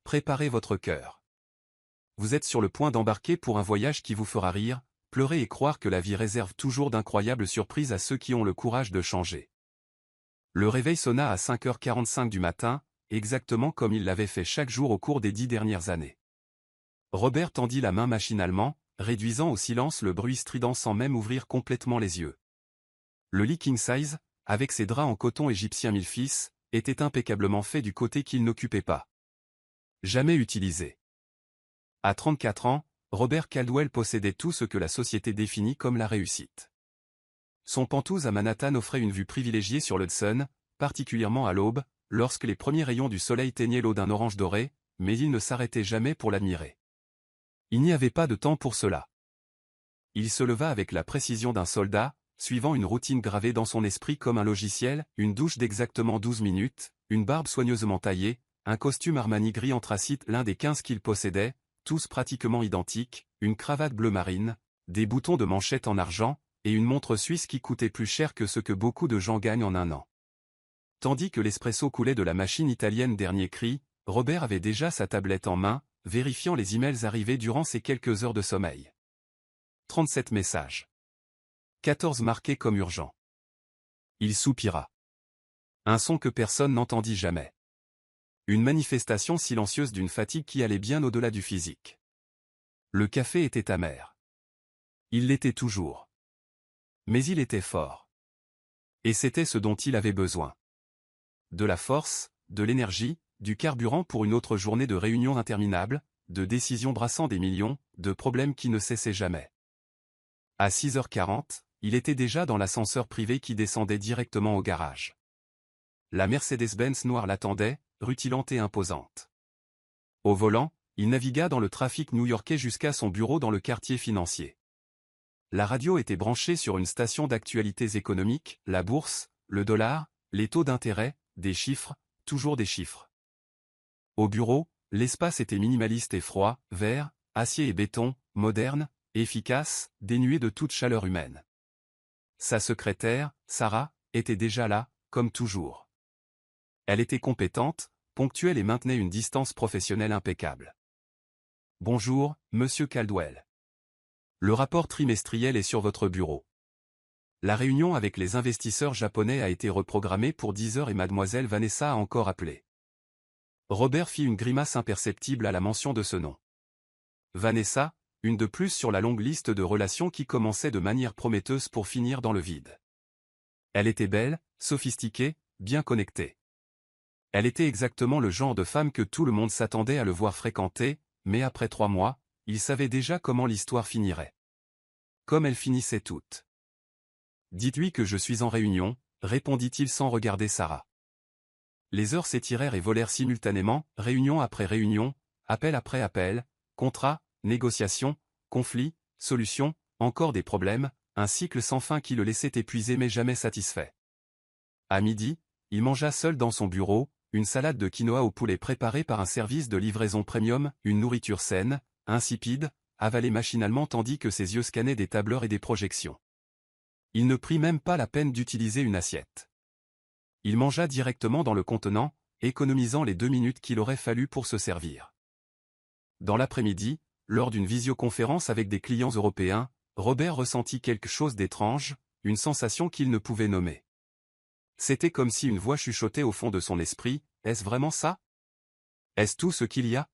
préparez votre cœur. Vous êtes sur le point d'embarquer pour un voyage qui vous fera rire, pleurer et croire que la vie réserve toujours d'incroyables surprises à ceux qui ont le courage de changer. Le réveil sonna à 5h45 du matin, exactement comme il l'avait fait chaque jour au cours des 10 dernières années. Robert tendit la main machinalement, réduisant au silence le bruit strident sans même ouvrir complètement les yeux. Le lit king size, avec ses draps en coton égyptien mille fils, était impeccablement fait du côté qu'il n'occupait pas. Jamais utilisé. À 34 ans, Robert Caldwell possédait tout ce que la société définit comme la réussite. Son penthouse à Manhattan offrait une vue privilégiée sur l'Hudson, particulièrement à l'aube, lorsque les premiers rayons du soleil teignaient l'eau d'un orange doré, mais il ne s'arrêtait jamais pour l'admirer. Il n'y avait pas de temps pour cela. Il se leva avec la précision d'un soldat, suivant une routine gravée dans son esprit comme un logiciel, une douche d'exactement 12 minutes, une barbe soigneusement taillée, un costume Armani gris anthracite l'un des 15 qu'il possédait, tous pratiquement identiques, une cravate bleu marine, des boutons de manchette en argent, et une montre suisse qui coûtait plus cher que ce que beaucoup de gens gagnent en un an. Tandis que l'espresso coulait de la machine italienne dernier cri, Robert avait déjà sa tablette en main, vérifiant les emails arrivés durant ses quelques heures de sommeil. 37 messages. 14 marqués comme urgents. Il soupira. Un son que personne n'entendit jamais. Une manifestation silencieuse d'une fatigue qui allait bien au-delà du physique. Le café était amer. Il l'était toujours. Mais il était fort. Et c'était ce dont il avait besoin. De la force, de l'énergie, du carburant pour une autre journée de réunions interminables, de décisions brassant des millions, de problèmes qui ne cessaient jamais. À 6h40, il était déjà dans l'ascenseur privé qui descendait directement au garage. La Mercedes-Benz noire l'attendait, rutilante et imposante. Au volant, il navigua dans le trafic new-yorkais jusqu'à son bureau dans le quartier financier. La radio était branchée sur une station d'actualités économiques, la bourse, le dollar, les taux d'intérêt, des chiffres, toujours des chiffres. Au bureau, l'espace était minimaliste et froid, vert, acier et béton, moderne, efficace, dénué de toute chaleur humaine. Sa secrétaire, Sarah, était déjà là, comme toujours. Elle était compétente, ponctuelle et maintenait une distance professionnelle impeccable. « Bonjour, monsieur Caldwell. Le rapport trimestriel est sur votre bureau. La réunion avec les investisseurs japonais a été reprogrammée pour 10h et mademoiselle Vanessa a encore appelé. » Robert fit une grimace imperceptible à la mention de ce nom. Vanessa, une de plus sur la longue liste de relations qui commençait de manière prometteuse pour finir dans le vide. Elle était belle, sophistiquée, bien connectée. Elle était exactement le genre de femme que tout le monde s'attendait à le voir fréquenter, mais après 3 mois, il savait déjà comment l'histoire finirait. Comme elle finissait toutes. « Dites-lui que je suis en réunion », répondit-il sans regarder Sarah. Les heures s'étirèrent et volèrent simultanément, réunion après réunion, appel après appel, contrat, négociation, conflit, solution, encore des problèmes, un cycle sans fin qui le laissait épuisé mais jamais satisfait. À midi, il mangea seul dans son bureau, une salade de quinoa au poulet préparée par un service de livraison premium, une nourriture saine, insipide, avalée machinalement tandis que ses yeux scannaient des tableurs et des projections. Il ne prit même pas la peine d'utiliser une assiette. Il mangea directement dans le contenant, économisant les 2 minutes qu'il aurait fallu pour se servir. Dans l'après-midi, lors d'une visioconférence avec des clients européens, Robert ressentit quelque chose d'étrange, une sensation qu'il ne pouvait nommer. C'était comme si une voix chuchotait au fond de son esprit, « Est-ce vraiment ça? Est-ce tout ce qu'il y a ?»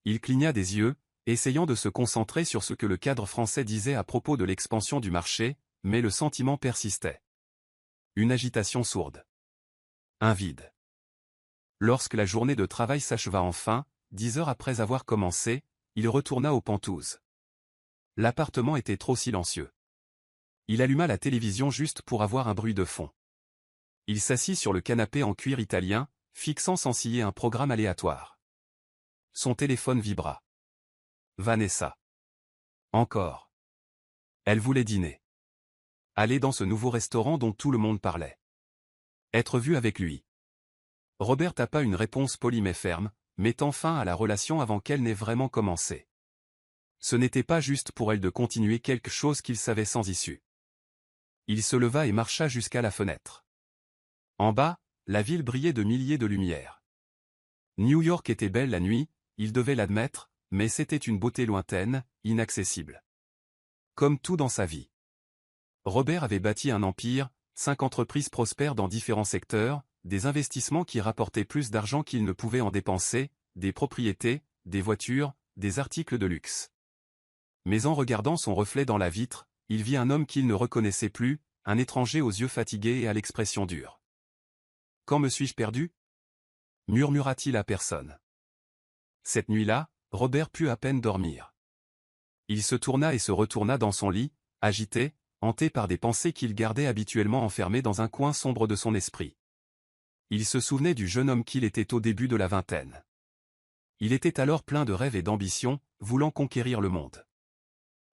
Il cligna des yeux, essayant de se concentrer sur ce que le cadre français disait à propos de l'expansion du marché, mais le sentiment persistait. Une agitation sourde. Un vide. Lorsque la journée de travail s'acheva enfin, 10 heures après avoir commencé, il retourna aux Penthouses. L'appartement était trop silencieux. Il alluma la télévision juste pour avoir un bruit de fond. Il s'assit sur le canapé en cuir italien, fixant sans ciller un programme aléatoire. Son téléphone vibra. Vanessa. Encore. Elle voulait dîner. Aller dans ce nouveau restaurant dont tout le monde parlait. Être vu avec lui. Robert tapa une réponse polie mais ferme, mettant fin à la relation avant qu'elle n'ait vraiment commencé. Ce n'était pas juste pour elle de continuer quelque chose qu'il savait sans issue. Il se leva et marcha jusqu'à la fenêtre. En bas, la ville brillait de milliers de lumières. New York était belle la nuit, il devait l'admettre, mais c'était une beauté lointaine, inaccessible. Comme tout dans sa vie. Robert avait bâti un empire, 5 entreprises prospères dans différents secteurs, des investissements qui rapportaient plus d'argent qu'il ne pouvait en dépenser, des propriétés, des voitures, des articles de luxe. Mais en regardant son reflet dans la vitre, il vit un homme qu'il ne reconnaissait plus, un étranger aux yeux fatigués et à l'expression dure. « Quand me suis-je perdu » murmura-t-il à personne. Cette nuit-là, Robert put à peine dormir. Il se tourna et se retourna dans son lit, agité, hanté par des pensées qu'il gardait habituellement enfermées dans un coin sombre de son esprit. Il se souvenait du jeune homme qu'il était au début de la vingtaine. Il était alors plein de rêves et d'ambition, voulant conquérir le monde.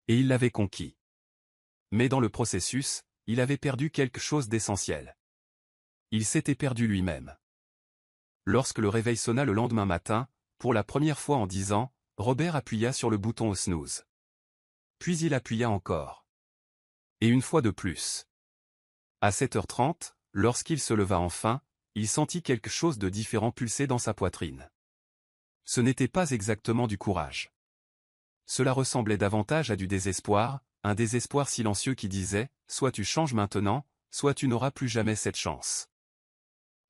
Et il l'avait conquis. Mais dans le processus, il avait perdu quelque chose d'essentiel. Il s'était perdu lui-même. Lorsque le réveil sonna le lendemain matin, pour la première fois en 10 ans, Robert appuya sur le bouton au snooze. Puis il appuya encore. Et une fois de plus. À 7h30, lorsqu'il se leva enfin, il sentit quelque chose de différent pulser dans sa poitrine. Ce n'était pas exactement du courage. Cela ressemblait davantage à du désespoir, un désespoir silencieux qui disait « Soit tu changes maintenant, soit tu n'auras plus jamais cette chance ».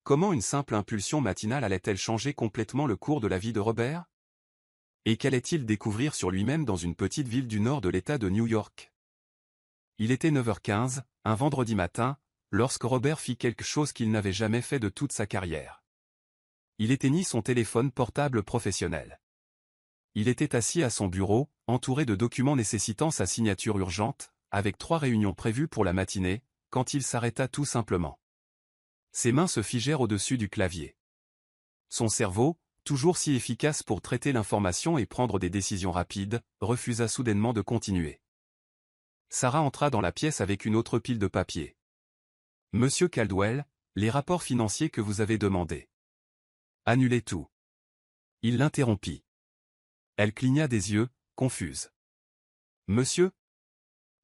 Comment une simple impulsion matinale allait-elle changer complètement le cours de la vie de Robert? Et qu'allait-il découvrir sur lui-même dans une petite ville du nord de l'État de New York? Il était 9h15, un vendredi matin, lorsque Robert fit quelque chose qu'il n'avait jamais fait de toute sa carrière. Il éteignit son téléphone portable professionnel. Il était assis à son bureau, entouré de documents nécessitant sa signature urgente, avec 3 réunions prévues pour la matinée, quand il s'arrêta tout simplement. Ses mains se figèrent au-dessus du clavier. Son cerveau, toujours si efficace pour traiter l'information et prendre des décisions rapides, refusa soudainement de continuer. Sarah entra dans la pièce avec une autre pile de papier. « Monsieur Caldwell, les rapports financiers que vous avez demandés. » Annulez tout. Il l'interrompit. Elle cligna des yeux, confuse. « Monsieur ?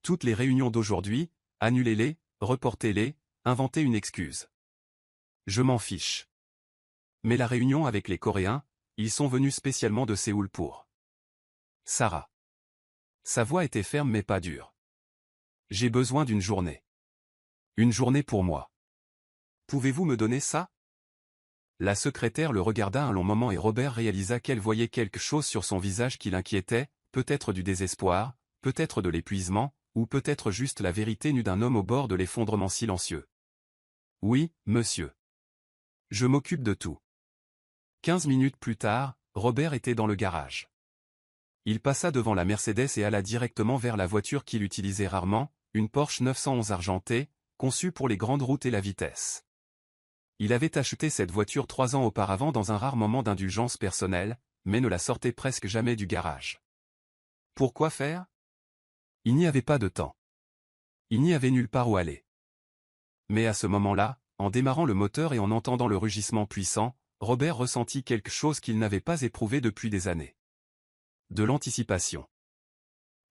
Toutes les réunions d'aujourd'hui, annulez-les, reportez-les, inventez une excuse. » Je m'en fiche. Mais la réunion avec les Coréens, ils sont venus spécialement de Séoul pour. Sarah. Sa voix était ferme mais pas dure. J'ai besoin d'une journée. Une journée pour moi. Pouvez-vous me donner ça? La secrétaire le regarda un long moment et Robert réalisa qu'elle voyait quelque chose sur son visage qui l'inquiétait, peut-être du désespoir, peut-être de l'épuisement, ou peut-être juste la vérité nue d'un homme au bord de l'effondrement silencieux. Oui, monsieur. Je m'occupe de tout. 15 minutes plus tard, Robert était dans le garage. Il passa devant la Mercedes et alla directement vers la voiture qu'il utilisait rarement, une Porsche 911 argentée, conçue pour les grandes routes et la vitesse. Il avait acheté cette voiture 3 ans auparavant dans un rare moment d'indulgence personnelle, mais ne la sortait presque jamais du garage. Pourquoi faire? Il n'y avait pas de temps. Il n'y avait nulle part où aller. Mais à ce moment-là, en démarrant le moteur et en entendant le rugissement puissant, Robert ressentit quelque chose qu'il n'avait pas éprouvé depuis des années. De l'anticipation.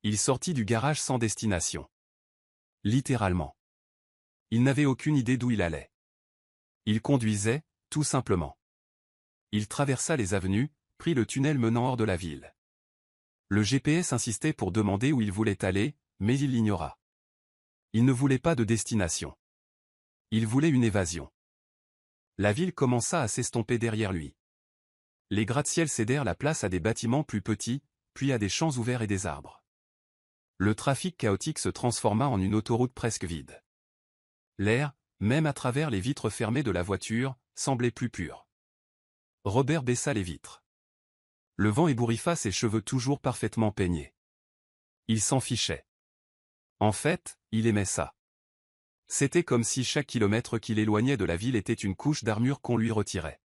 Il sortit du garage sans destination. Littéralement. Il n'avait aucune idée d'où il allait. Il conduisait, tout simplement. Il traversa les avenues, prit le tunnel menant hors de la ville. Le GPS insistait pour demander où il voulait aller, mais il l'ignora. Il ne voulait pas de destination. Il voulait une évasion. La ville commença à s'estomper derrière lui. Les gratte-ciel cédèrent la place à des bâtiments plus petits, puis à des champs ouverts et des arbres. Le trafic chaotique se transforma en une autoroute presque vide. L'air, même à travers les vitres fermées de la voiture, semblait plus pur. Robert baissa les vitres. Le vent ébouriffa ses cheveux toujours parfaitement peignés. Il s'en fichait. En fait, il aimait ça. C'était comme si chaque kilomètre qu'il éloignait de la ville était une couche d'armure qu'on lui retirait.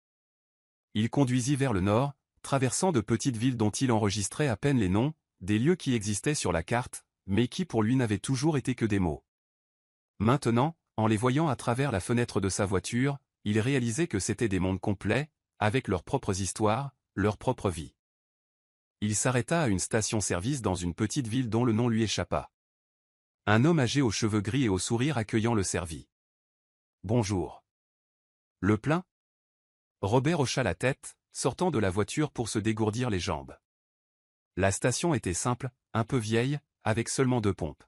Il conduisit vers le nord, traversant de petites villes dont il enregistrait à peine les noms, des lieux qui existaient sur la carte, mais qui pour lui n'avaient toujours été que des mots. Maintenant, en les voyant à travers la fenêtre de sa voiture, il réalisait que c'étaient des mondes complets, avec leurs propres histoires, leur propre vie. Il s'arrêta à une station-service dans une petite ville dont le nom lui échappa. Un homme âgé aux cheveux gris et au sourire accueillant le servit. « Bonjour. Le plein ?» Robert hocha la tête, sortant de la voiture pour se dégourdir les jambes. La station était simple, un peu vieille, avec seulement 2 pompes.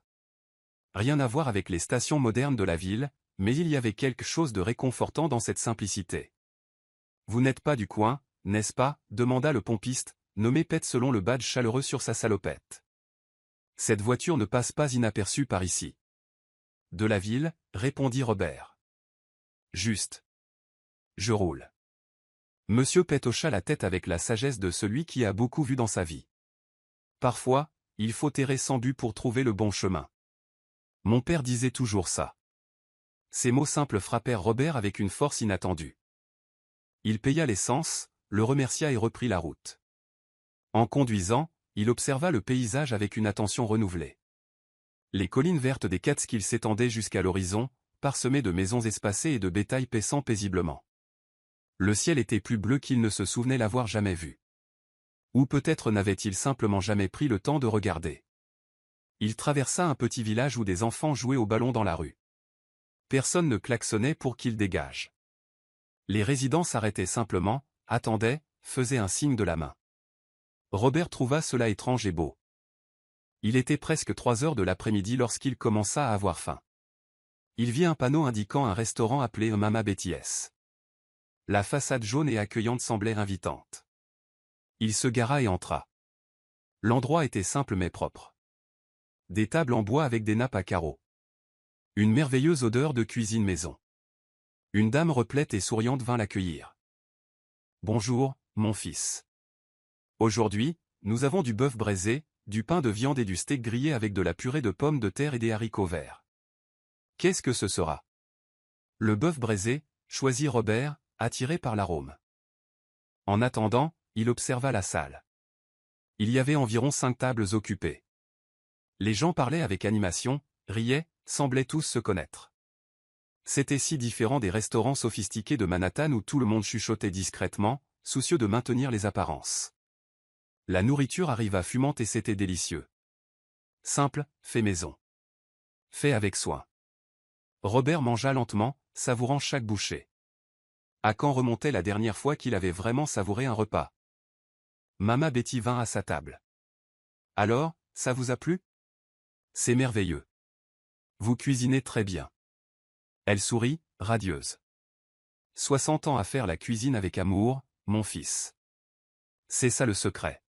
Rien à voir avec les stations modernes de la ville, mais il y avait quelque chose de réconfortant dans cette simplicité. « Vous n'êtes pas du coin, n'est-ce pas » demanda le pompiste, nommé Pet selon le badge chaleureux sur sa salopette. « Cette voiture ne passe pas inaperçue par ici. »« De la ville » répondit Robert. « Juste. Je roule. » Monsieur Pet hocha la tête avec la sagesse de celui qui a beaucoup vu dans sa vie. Parfois, il faut errer sans but pour trouver le bon chemin. Mon père disait toujours ça. Ces mots simples frappèrent Robert avec une force inattendue. Il paya l'essence, le remercia et reprit la route. En conduisant, il observa le paysage avec une attention renouvelée. Les collines vertes des Catskills s'étendaient jusqu'à l'horizon, parsemées de maisons espacées et de bétail paissant paisiblement. Le ciel était plus bleu qu'il ne se souvenait l'avoir jamais vu. Ou peut-être n'avait-il simplement jamais pris le temps de regarder. Il traversa un petit village où des enfants jouaient au ballon dans la rue. Personne ne klaxonnait pour qu'il dégage. Les résidents s'arrêtaient simplement, attendaient, faisaient un signe de la main. Robert trouva cela étrange et beau. Il était presque 3 heures de l'après-midi lorsqu'il commença à avoir faim. Il vit un panneau indiquant un restaurant appelé Mama Betty's. La façade jaune et accueillante semblait invitante. Il se gara et entra. L'endroit était simple mais propre. Des tables en bois avec des nappes à carreaux. Une merveilleuse odeur de cuisine maison. Une dame replète et souriante vint l'accueillir. « Bonjour, mon fils. Aujourd'hui, nous avons du bœuf braisé, du pain de viande et du steak grillé avec de la purée de pommes de terre et des haricots verts. Qu'est-ce que ce sera ?» Le bœuf braisé, choisit Robert, attiré par l'arôme. En attendant, il observa la salle. Il y avait environ 5 tables occupées. Les gens parlaient avec animation, riaient, semblaient tous se connaître. C'était si différent des restaurants sophistiqués de Manhattan où tout le monde chuchotait discrètement, soucieux de maintenir les apparences. La nourriture arriva fumante et c'était délicieux. Simple, fait maison. Fait avec soin. Robert mangea lentement, savourant chaque bouchée. À quand remontait la dernière fois qu'il avait vraiment savouré un repas? Mama Betty vint à sa table. « Alors, ça vous a plu? C'est merveilleux. Vous cuisinez très bien. » Elle sourit, radieuse. 60 ans à faire la cuisine avec amour, mon fils. C'est ça le secret.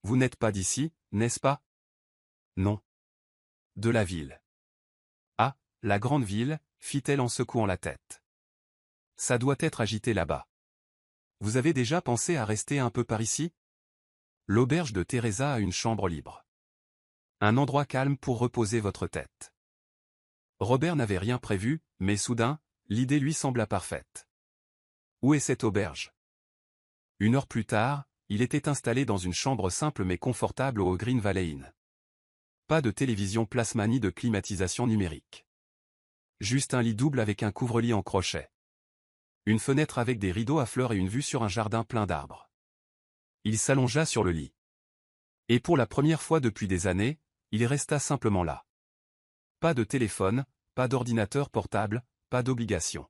Vous n'êtes pas d'ici, n'est-ce pas? Non. De la ville. Ah, la grande ville, fit-elle en secouant la tête. Ça doit être agité là-bas. Vous avez déjà pensé à rester un peu par ici? L'auberge de Teresa a une chambre libre. Un endroit calme pour reposer votre tête. Robert n'avait rien prévu, mais soudain, l'idée lui sembla parfaite. Où est cette auberge? 1 heure plus tard, il était installé dans une chambre simple mais confortable au Green Valley Inn. Pas de télévision plasma ni de climatisation numérique. Juste un lit double avec un couvre-lit en crochet. Une fenêtre avec des rideaux à fleurs et une vue sur un jardin plein d'arbres. Il s'allongea sur le lit. Et pour la première fois depuis des années, il resta simplement là. Pas de téléphone, pas d'ordinateur portable, pas d'obligation.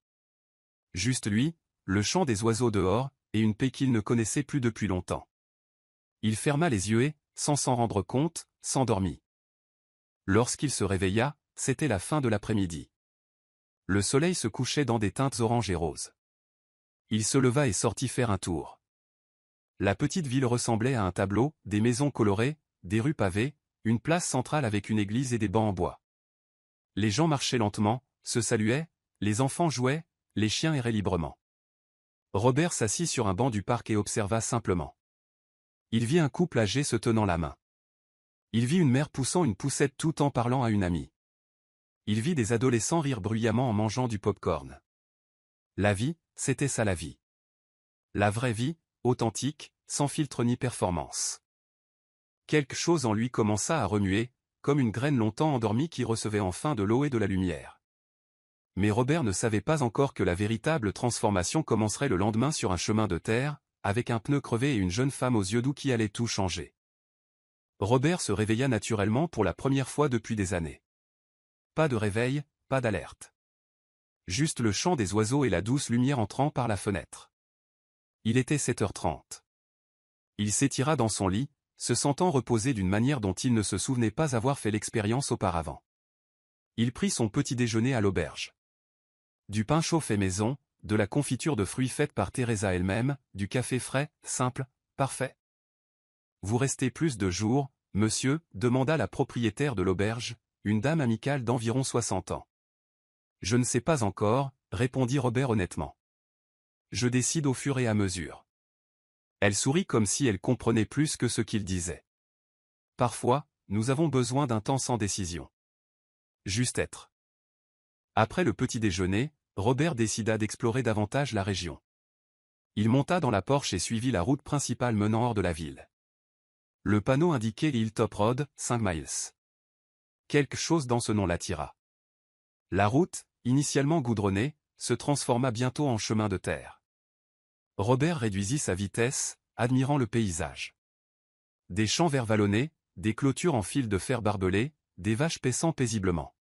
Juste lui, le chant des oiseaux dehors, et une paix qu'il ne connaissait plus depuis longtemps. Il ferma les yeux et, sans s'en rendre compte, s'endormit. Lorsqu'il se réveilla, c'était la fin de l'après-midi. Le soleil se couchait dans des teintes orange et roses. Il se leva et sortit faire un tour. La petite ville ressemblait à un tableau, des maisons colorées, des rues pavées, une place centrale avec une église et des bancs en bois. Les gens marchaient lentement, se saluaient, les enfants jouaient, les chiens erraient librement. Robert s'assit sur un banc du parc et observa simplement. Il vit un couple âgé se tenant la main. Il vit une mère poussant une poussette tout en parlant à une amie. Il vit des adolescents rire bruyamment en mangeant du pop-corn. La vie, c'était ça la vie. La vraie vie, authentique, sans filtre ni performance. Quelque chose en lui commença à remuer, comme une graine longtemps endormie qui recevait enfin de l'eau et de la lumière. Mais Robert ne savait pas encore que la véritable transformation commencerait le lendemain sur un chemin de terre, avec un pneu crevé et une jeune femme aux yeux doux qui allait tout changer. Robert se réveilla naturellement pour la première fois depuis des années. Pas de réveil, pas d'alerte. Juste le chant des oiseaux et la douce lumière entrant par la fenêtre. Il était 7h30. Il s'étira dans son lit, se sentant reposé d'une manière dont il ne se souvenait pas avoir fait l'expérience auparavant. Il prit son petit déjeuner à l'auberge. Du pain chaud fait maison, de la confiture de fruits faite par Teresa elle-même, du café frais, simple, parfait. Vous restez plus de jours, monsieur, demanda la propriétaire de l'auberge, une dame amicale d'environ 60 ans. Je ne sais pas encore, répondit Robert honnêtement. Je décide au fur et à mesure. Elle sourit comme si elle comprenait plus que ce qu'il disait. Parfois, nous avons besoin d'un temps sans décision. Juste être. Après le petit déjeuner, Robert décida d'explorer davantage la région. Il monta dans la Porsche et suivit la route principale menant hors de la ville. Le panneau indiquait Hilltop Road, 5 miles. Quelque chose dans ce nom l'attira. La route, initialement goudronnée, se transforma bientôt en chemin de terre. Robert réduisit sa vitesse, admirant le paysage. Des champs vert vallonnés, des clôtures en fil de fer barbelé, des vaches paissant paisiblement.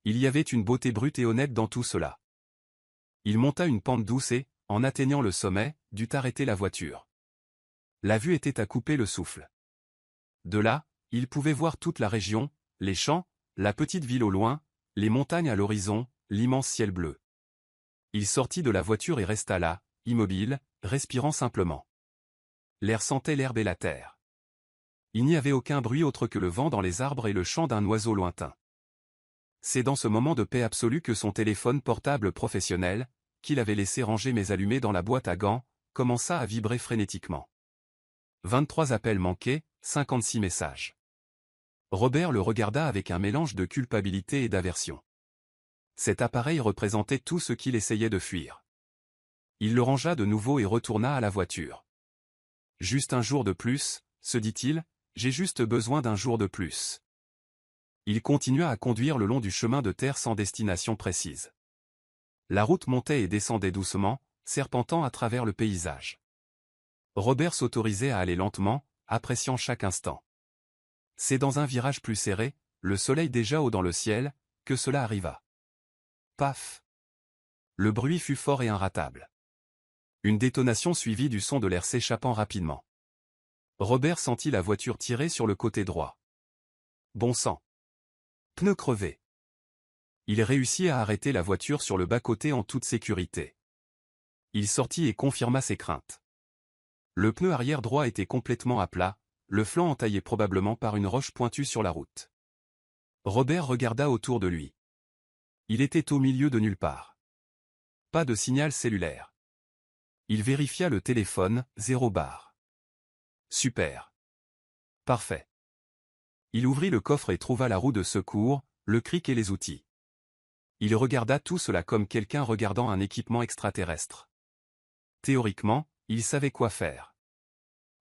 Il y avait une beauté brute et honnête dans tout cela. Il monta une pente douce et, en atteignant le sommet, dut arrêter la voiture. La vue était à couper le souffle. De là, il pouvait voir toute la région, les champs, la petite ville au loin, les montagnes à l'horizon, l'immense ciel bleu. Il sortit de la voiture et resta là, immobile, respirant simplement. L'air sentait l'herbe et la terre. Il n'y avait aucun bruit autre que le vent dans les arbres et le chant d'un oiseau lointain. C'est dans ce moment de paix absolue que son téléphone portable professionnel, qu'il avait laissé ranger mais allumé dans la boîte à gants, commença à vibrer frénétiquement. 23 appels manqués, 56 messages. Robert le regarda avec un mélange de culpabilité et d'aversion. Cet appareil représentait tout ce qu'il essayait de fuir. Il le rangea de nouveau et retourna à la voiture. Juste un jour de plus, se dit-il, j'ai juste besoin d'un jour de plus. Il continua à conduire le long du chemin de terre sans destination précise. La route montait et descendait doucement, serpentant à travers le paysage. Robert s'autorisait à aller lentement, appréciant chaque instant. C'est dans un virage plus serré, le soleil déjà haut dans le ciel, que cela arriva. Paf! Le bruit fut fort et inratable. Une détonation suivie du son de l'air s'échappant rapidement. Robert sentit la voiture tirer sur le côté droit. Bon sang! Pneu crevé. Il réussit à arrêter la voiture sur le bas-côté en toute sécurité. Il sortit et confirma ses craintes. Le pneu arrière droit était complètement à plat, le flanc entaillé probablement par une roche pointue sur la route. Robert regarda autour de lui. Il était au milieu de nulle part. Pas de signal cellulaire. Il vérifia le téléphone, 0 bar. Super. Parfait. Il ouvrit le coffre et trouva la roue de secours, le cric et les outils. Il regarda tout cela comme quelqu'un regardant un équipement extraterrestre. Théoriquement, il savait quoi faire.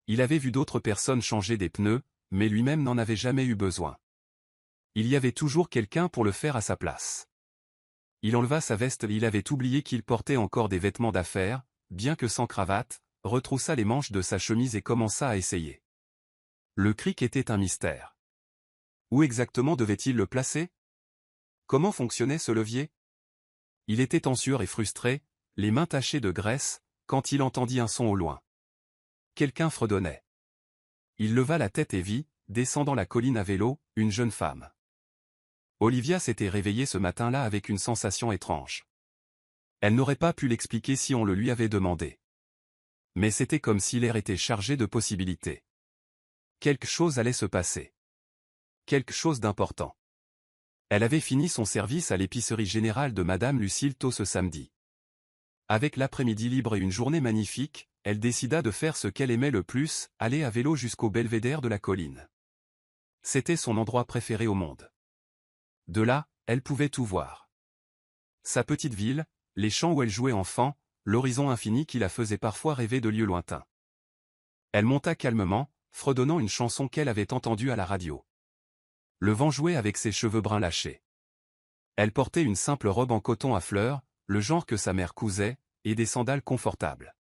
Il avait vu d'autres personnes changer des pneus, mais lui-même n'en avait jamais eu besoin. Il y avait toujours quelqu'un pour le faire à sa place. Il enleva sa veste, il avait oublié qu'il portait encore des vêtements d'affaires, bien que sans cravate, retroussa les manches de sa chemise et commença à essayer. Le cric était un mystère. Où exactement devait-il le placer? Comment fonctionnait ce levier? Il était en sueur et frustré, les mains tachées de graisse, quand il entendit un son au loin. Quelqu'un fredonnait. Il leva la tête et vit, descendant la colline à vélo, une jeune femme. Olivia s'était réveillée ce matin-là avec une sensation étrange. Elle n'aurait pas pu l'expliquer si on le lui avait demandé. Mais c'était comme si l'air était chargé de possibilités. Quelque chose allait se passer. Quelque chose d'important. Elle avait fini son service à l'épicerie générale de Madame Lucille tôt ce samedi. Avec l'après-midi libre et une journée magnifique, elle décida de faire ce qu'elle aimait le plus, aller à vélo jusqu'au belvédère de la colline. C'était son endroit préféré au monde. De là, elle pouvait tout voir. Sa petite ville, les champs où elle jouait enfant, l'horizon infini qui la faisait parfois rêver de lieux lointains. Elle monta calmement, fredonnant une chanson qu'elle avait entendue à la radio. Le vent jouait avec ses cheveux bruns lâchés. Elle portait une simple robe en coton à fleurs, le genre que sa mère cousait, et des sandales confortables.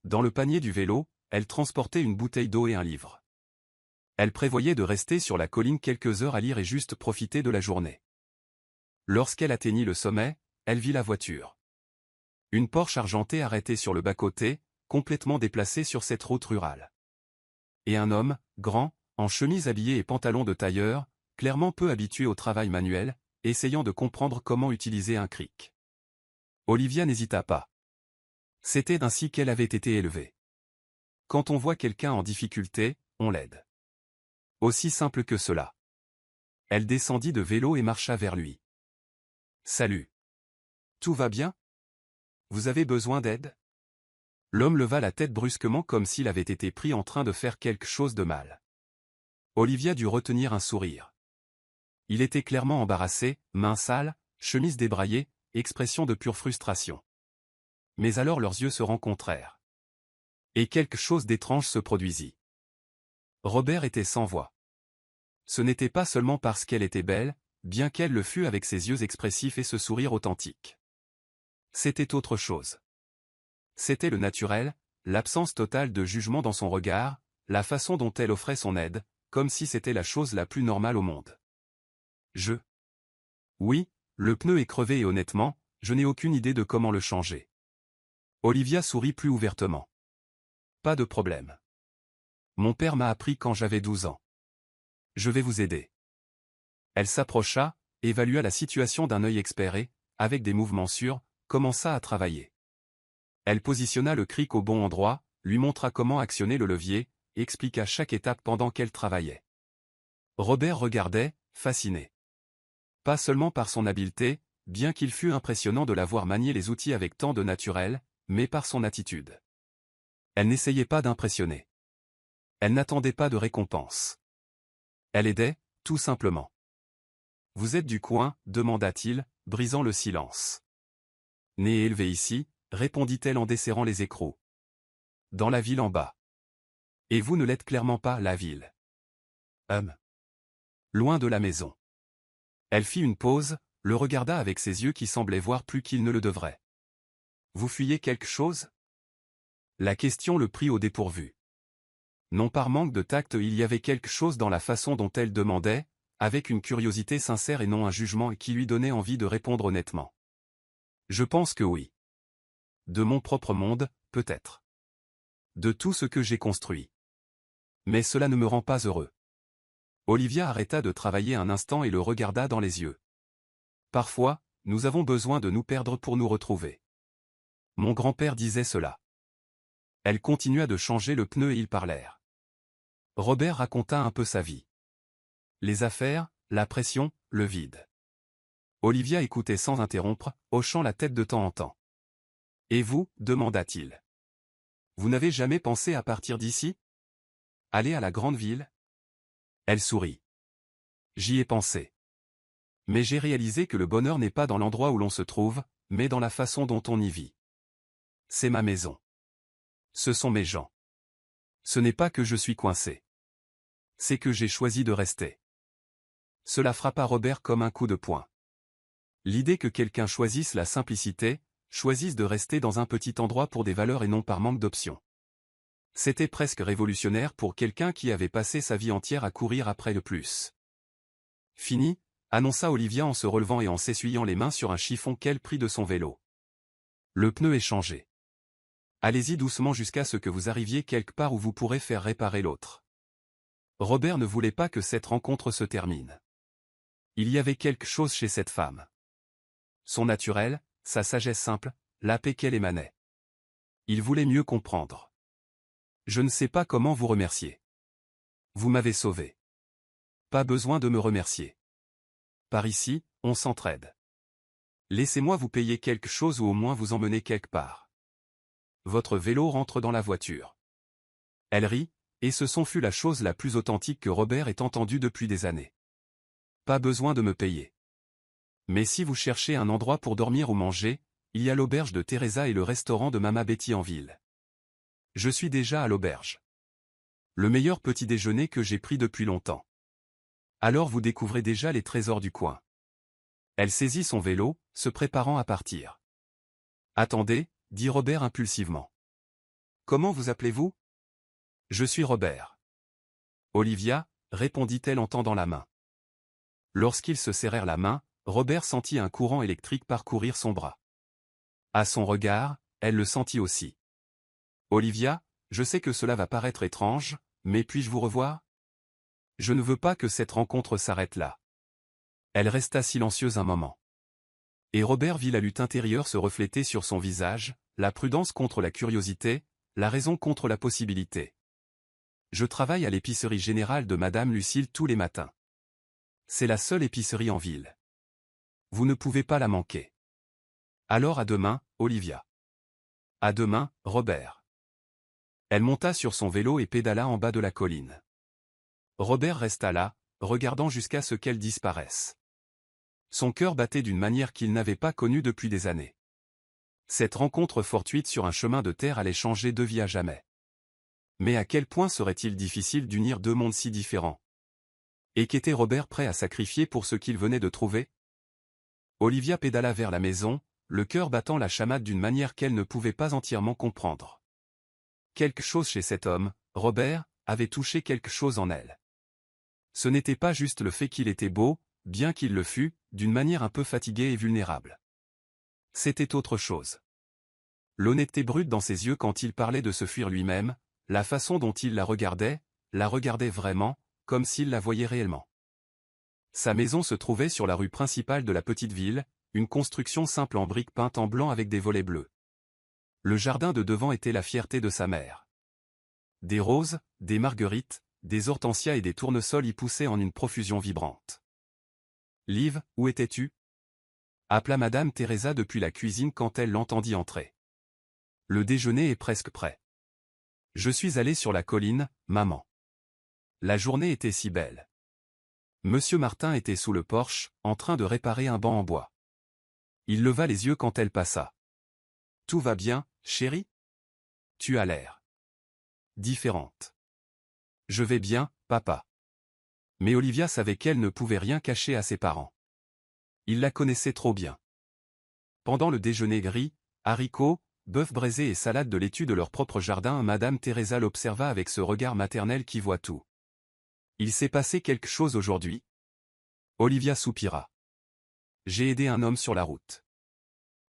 Dans le panier du vélo, elle transportait une bouteille d'eau et un livre. Elle prévoyait de rester sur la colline quelques heures à lire et juste profiter de la journée. Lorsqu'elle atteignit le sommet, elle vit la voiture. Une Porsche argentée arrêtée sur le bas-côté, complètement déplacé sur cette route rurale. Et un homme, grand, en chemise habillée et pantalon de tailleur, clairement peu habitué au travail manuel, essayant de comprendre comment utiliser un cric. Olivia n'hésita pas. C'était ainsi qu'elle avait été élevée. Quand on voit quelqu'un en difficulté, on l'aide. Aussi simple que cela. Elle descendit de vélo et marcha vers lui. Salut. Tout va bien? Vous avez besoin d'aide? L'homme leva la tête brusquement comme s'il avait été pris en train de faire quelque chose de mal. Olivia dut retenir un sourire. Il était clairement embarrassé, mains sales, chemise débraillée, expression de pure frustration. Mais alors leurs yeux se rencontrèrent. Et quelque chose d'étrange se produisit. Robert était sans voix. Ce n'était pas seulement parce qu'elle était belle, bien qu'elle le fût avec ses yeux expressifs et ce sourire authentique. C'était autre chose. C'était le naturel, l'absence totale de jugement dans son regard, la façon dont elle offrait son aide, comme si c'était la chose la plus normale au monde. Oui, le pneu est crevé et honnêtement, je n'ai aucune idée de comment le changer. Olivia sourit plus ouvertement. Pas de problème. Mon père m'a appris quand j'avais 12 ans. Je vais vous aider. Elle s'approcha, évalua la situation d'un œil expert et, avec des mouvements sûrs, commença à travailler. Elle positionna le cric au bon endroit, lui montra comment actionner le levier, et expliqua chaque étape pendant qu'elle travaillait. Robert regardait, fasciné. Pas seulement par son habileté, bien qu'il fût impressionnant de la voir manier les outils avec tant de naturel, mais par son attitude. Elle n'essayait pas d'impressionner. Elle n'attendait pas de récompense. Elle aidait, tout simplement. Vous êtes du coin, demanda-t-il, brisant le silence. Née et élevée ici, répondit-elle en desserrant les écrous. Dans la ville en bas. Et vous ne l'êtes clairement pas, la ville. Loin de la maison. Elle fit une pause, le regarda avec ses yeux qui semblaient voir plus qu'il ne le devrait. Vous fuyez quelque chose? La question le prit au dépourvu. Non par manque de tact, il y avait quelque chose dans la façon dont elle demandait, avec une curiosité sincère et non un jugement qui lui donnait envie de répondre honnêtement. Je pense que oui. De mon propre monde, peut-être. De tout ce que j'ai construit. Mais cela ne me rend pas heureux. Olivia arrêta de travailler un instant et le regarda dans les yeux. Parfois, nous avons besoin de nous perdre pour nous retrouver. Mon grand-père disait cela. Elle continua de changer le pneu et ils parlèrent. Robert raconta un peu sa vie. Les affaires, la pression, le vide. Olivia écoutait sans interrompre, hochant la tête de temps en temps. Et vous, demanda-t-il. Vous n'avez jamais pensé à partir d'ici? Aller à la grande ville? Elle sourit. J'y ai pensé. Mais j'ai réalisé que le bonheur n'est pas dans l'endroit où l'on se trouve, mais dans la façon dont on y vit. C'est ma maison. Ce sont mes gens. Ce n'est pas que je suis coincé. C'est que j'ai choisi de rester. Cela frappa Robert comme un coup de poing. L'idée que quelqu'un choisisse la simplicité, choisisse de rester dans un petit endroit pour des valeurs et non par manque d'options. C'était presque révolutionnaire pour quelqu'un qui avait passé sa vie entière à courir après le plus. Fini, annonça Olivia en se relevant et en s'essuyant les mains sur un chiffon qu'elle prit de son vélo. Le pneu est changé. Allez-y doucement jusqu'à ce que vous arriviez quelque part où vous pourrez faire réparer l'autre. Robert ne voulait pas que cette rencontre se termine. Il y avait quelque chose chez cette femme. Son naturel, sa sagesse simple, la paix qu'elle émanait. Il voulait mieux comprendre. Je ne sais pas comment vous remercier. Vous m'avez sauvé. Pas besoin de me remercier. Par ici, on s'entraide. Laissez-moi vous payer quelque chose ou au moins vous emmener quelque part. Votre vélo rentre dans la voiture. Elle rit, et ce son fut la chose la plus authentique que Robert ait entendue depuis des années. Pas besoin de me payer. Mais si vous cherchez un endroit pour dormir ou manger, il y a l'auberge de Teresa et le restaurant de Mama Betty en ville. Je suis déjà à l'auberge. Le meilleur petit déjeuner que j'ai pris depuis longtemps. Alors vous découvrez déjà les trésors du coin. Elle saisit son vélo, se préparant à partir. Attendez, dit Robert impulsivement. Comment vous appelez-vous? Je suis Robert. Olivia, répondit-elle en tendant la main. Lorsqu'ils se serrèrent la main, Robert sentit un courant électrique parcourir son bras. À son regard, elle le sentit aussi. Olivia, je sais que cela va paraître étrange, mais puis-je vous revoir? Je ne veux pas que cette rencontre s'arrête là. Elle resta silencieuse un moment. Et Robert vit la lutte intérieure se refléter sur son visage, la prudence contre la curiosité, la raison contre la possibilité. Je travaille à l'épicerie générale de Madame Lucille tous les matins. C'est la seule épicerie en ville. Vous ne pouvez pas la manquer. Alors à demain, Olivia. À demain, Robert. Elle monta sur son vélo et pédala en bas de la colline. Robert resta là, regardant jusqu'à ce qu'elle disparaisse. Son cœur battait d'une manière qu'il n'avait pas connue depuis des années. Cette rencontre fortuite sur un chemin de terre allait changer deux vies à jamais. Mais à quel point serait-il difficile d'unir deux mondes si différents? Et qu'était Robert prêt à sacrifier pour ce qu'il venait de trouver? Olivia pédala vers la maison, le cœur battant la chamade d'une manière qu'elle ne pouvait pas entièrement comprendre. Quelque chose chez cet homme, Robert, avait touché quelque chose en elle. Ce n'était pas juste le fait qu'il était beau, bien qu'il le fût, d'une manière un peu fatiguée et vulnérable. C'était autre chose. L'honnêteté brute dans ses yeux quand il parlait de se fuir lui-même, la façon dont il la regardait vraiment, comme s'il la voyait réellement. Sa maison se trouvait sur la rue principale de la petite ville, une construction simple en briques peintes en blanc avec des volets bleus. Le jardin de devant était la fierté de sa mère. Des roses, des marguerites, des hortensias et des tournesols y poussaient en une profusion vibrante. « Liv, où étais-tu » appela Madame Teresa depuis la cuisine quand elle l'entendit entrer. « Le déjeuner est presque prêt. »« Je suis allé sur la colline, maman. La journée était si belle. » Monsieur Martin était sous le porche, en train de réparer un banc en bois. Il leva les yeux quand elle passa. « Tout va bien, chérie ? Tu as l'air différente. »« Je vais bien, papa. » Mais Olivia savait qu'elle ne pouvait rien cacher à ses parents. Ils la connaissaient trop bien. Pendant le déjeuner gris, haricots, bœuf braisé et salade de laitue de leur propre jardin, Madame Teresa l'observa avec ce regard maternel qui voit tout. « Il s'est passé quelque chose aujourd'hui ?» Olivia soupira. « J'ai aidé un homme sur la route.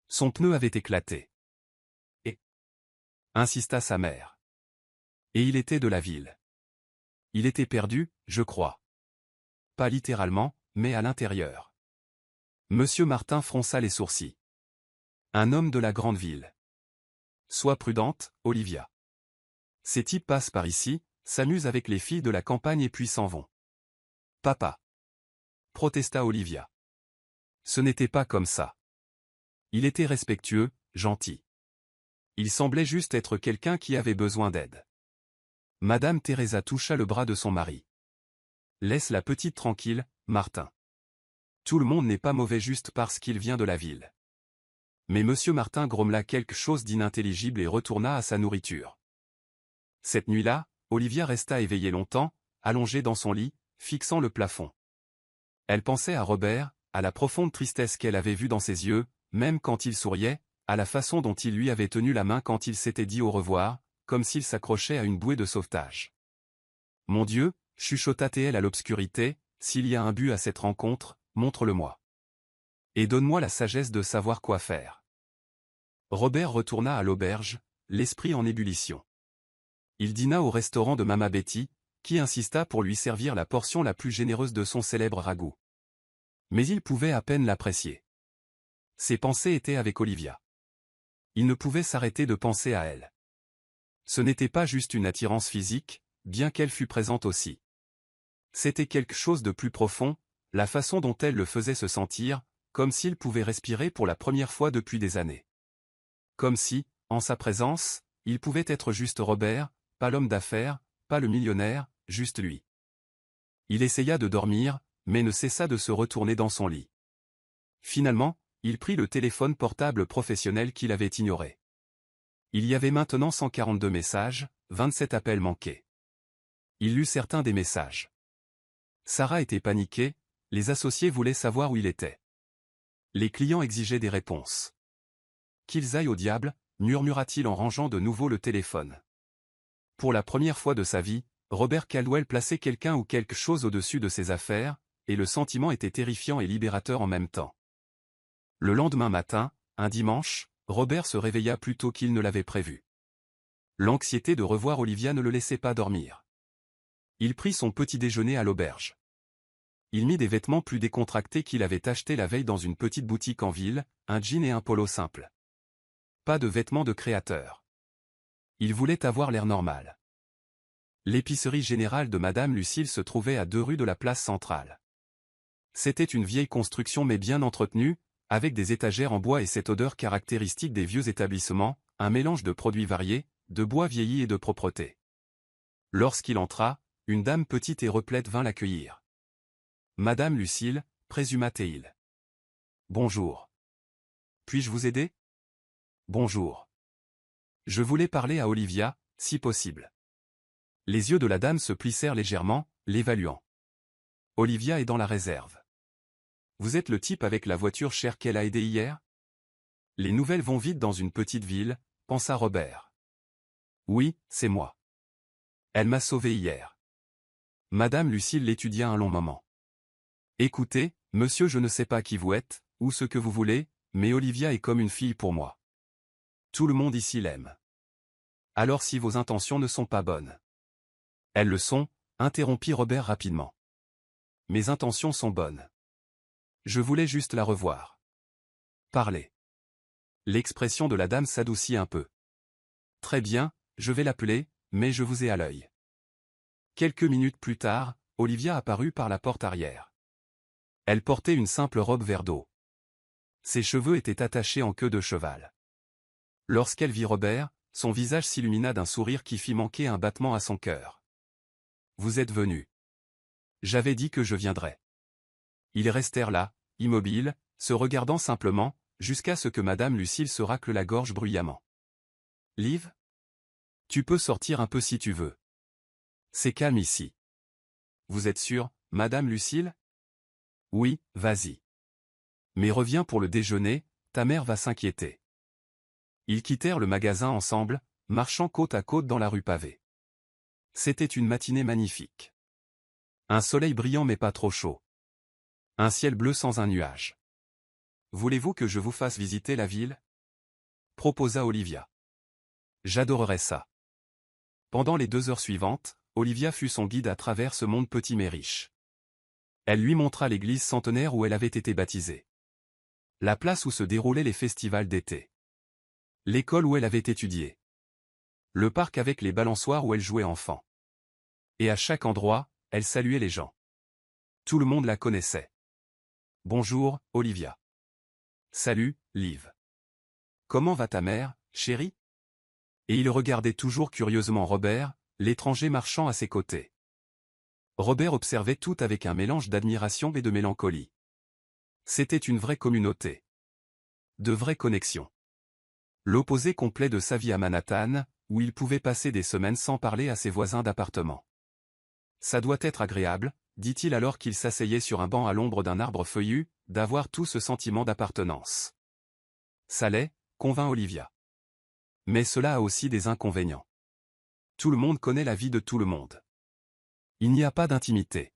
Son pneu avait éclaté. » Et insista sa mère. « Et il était de la ville. Il était perdu, je crois. Pas littéralement, mais à l'intérieur. » Monsieur Martin fronça les sourcils. « Un homme de la grande ville. Sois prudente, Olivia. Ces types passent par ici, s'amusent avec les filles de la campagne et puis s'en vont. »« Papa » protesta Olivia. « Ce n'était pas comme ça. Il était respectueux, gentil. Il semblait juste être quelqu'un qui avait besoin d'aide. » Madame Teresa toucha le bras de son mari. « Laisse la petite tranquille, Martin. Tout le monde n'est pas mauvais juste parce qu'il vient de la ville. » Mais Monsieur Martin grommela quelque chose d'inintelligible et retourna à sa nourriture. Cette nuit-là, Olivia resta éveillée longtemps, allongée dans son lit, fixant le plafond. Elle pensait à Robert, à la profonde tristesse qu'elle avait vue dans ses yeux, même quand il souriait, à la façon dont il lui avait tenu la main quand il s'était dit au revoir, comme s'il s'accrochait à une bouée de sauvetage. « Mon Dieu, chuchota-t-elle à l'obscurité, s'il y a un but à cette rencontre, montre-le-moi. Et donne-moi la sagesse de savoir quoi faire. » Robert retourna à l'auberge, l'esprit en ébullition. Il dîna au restaurant de Mama Betty, qui insista pour lui servir la portion la plus généreuse de son célèbre ragoût. Mais il pouvait à peine l'apprécier. Ses pensées étaient avec Olivia. Il ne pouvait s'arrêter de penser à elle. Ce n'était pas juste une attirance physique, bien qu'elle fût présente aussi. C'était quelque chose de plus profond, la façon dont elle le faisait se sentir, comme s'il pouvait respirer pour la première fois depuis des années. Comme si, en sa présence, il pouvait être juste Robert, pas l'homme d'affaires, pas le millionnaire, juste lui. Il essaya de dormir, mais ne cessa de se retourner dans son lit. Finalement, il prit le téléphone portable professionnel qu'il avait ignoré. Il y avait maintenant 142 messages, 27 appels manqués. Il lut certains des messages. Sarah était paniquée, les associés voulaient savoir où il était. Les clients exigeaient des réponses. « Qu'ils aillent au diable » murmura-t-il en rangeant de nouveau le téléphone. Pour la première fois de sa vie, Robert Caldwell plaçait quelqu'un ou quelque chose au-dessus de ses affaires, et le sentiment était terrifiant et libérateur en même temps. Le lendemain matin, un dimanche, Robert se réveilla plus tôt qu'il ne l'avait prévu. L'anxiété de revoir Olivia ne le laissait pas dormir. Il prit son petit déjeuner à l'auberge. Il mit des vêtements plus décontractés qu'il avait achetés la veille dans une petite boutique en ville, un jean et un polo simple. Pas de vêtements de créateur. Il voulait avoir l'air normal. L'épicerie générale de Madame Lucille se trouvait à 2 rues de la place centrale. C'était une vieille construction mais bien entretenue, avec des étagères en bois et cette odeur caractéristique des vieux établissements, un mélange de produits variés, de bois vieilli et de propreté. Lorsqu'il entra, une dame petite et replète vint l'accueillir. « Madame Lucille » présuma-t-il. « Bonjour. Puis-je vous aider ?»« Bonjour. Je voulais parler à Olivia, si possible. » Les yeux de la dame se plissèrent légèrement, l'évaluant. « Olivia est dans la réserve. Vous êtes le type avec la voiture chère qu'elle a aidée hier ?» Les nouvelles vont vite dans une petite ville, pensa Robert. « Oui, c'est moi. Elle m'a sauvé hier. » Madame Lucille l'étudia un long moment. « Écoutez, monsieur, je ne sais pas qui vous êtes, ou ce que vous voulez, mais Olivia est comme une fille pour moi. Tout le monde ici l'aime. Alors si vos intentions ne sont pas bonnes. »« Elles le sont, » interrompit Robert rapidement. « Mes intentions sont bonnes. Je voulais juste la revoir. Parlez. » L'expression de la dame s'adoucit un peu. « Très bien, je vais l'appeler, mais je vous ai à l'œil. » Quelques minutes plus tard, Olivia apparut par la porte arrière. Elle portait une simple robe vert d'eau. Ses cheveux étaient attachés en queue de cheval. Lorsqu'elle vit Robert, son visage s'illumina d'un sourire qui fit manquer un battement à son cœur. « Vous êtes venu. J'avais dit que je viendrais. » Ils restèrent là, immobiles, se regardant simplement, jusqu'à ce que Madame Lucille se racle la gorge bruyamment. « Liv ? Tu peux sortir un peu si tu veux. C'est calme ici. »« Vous êtes sûre, Madame Lucille ? » ?»« Oui, vas-y. Mais reviens pour le déjeuner, ta mère va s'inquiéter. » Ils quittèrent le magasin ensemble, marchant côte à côte dans la rue pavée. C'était une matinée magnifique. Un soleil brillant mais pas trop chaud. Un ciel bleu sans un nuage. « Voulez-vous que je vous fasse visiter la ville ? » proposa Olivia. « J'adorerais ça. » Pendant les 2 heures suivantes, Olivia fut son guide à travers ce monde petit mais riche. Elle lui montra l'église centenaire où elle avait été baptisée. La place où se déroulaient les festivals d'été. L'école où elle avait étudié. Le parc avec les balançoires où elle jouait enfant. Et à chaque endroit, elle saluait les gens. Tout le monde la connaissait. « Bonjour, Olivia. »« Salut, Liv. Comment va ta mère, chérie ?» Et il regardait toujours curieusement Robert, l'étranger marchant à ses côtés. Robert observait tout avec un mélange d'admiration et de mélancolie. C'était une vraie communauté. De vraies connexions. L'opposé complet de sa vie à Manhattan, où il pouvait passer des semaines sans parler à ses voisins d'appartement. « Ça doit être agréable, » dit-il alors qu'il s'asseyait sur un banc à l'ombre d'un arbre feuillu, d'avoir tout ce sentiment d'appartenance. « Ça l'est, » convint Olivia. « Mais cela a aussi des inconvénients. Tout le monde connaît la vie de tout le monde. Il n'y a pas d'intimité.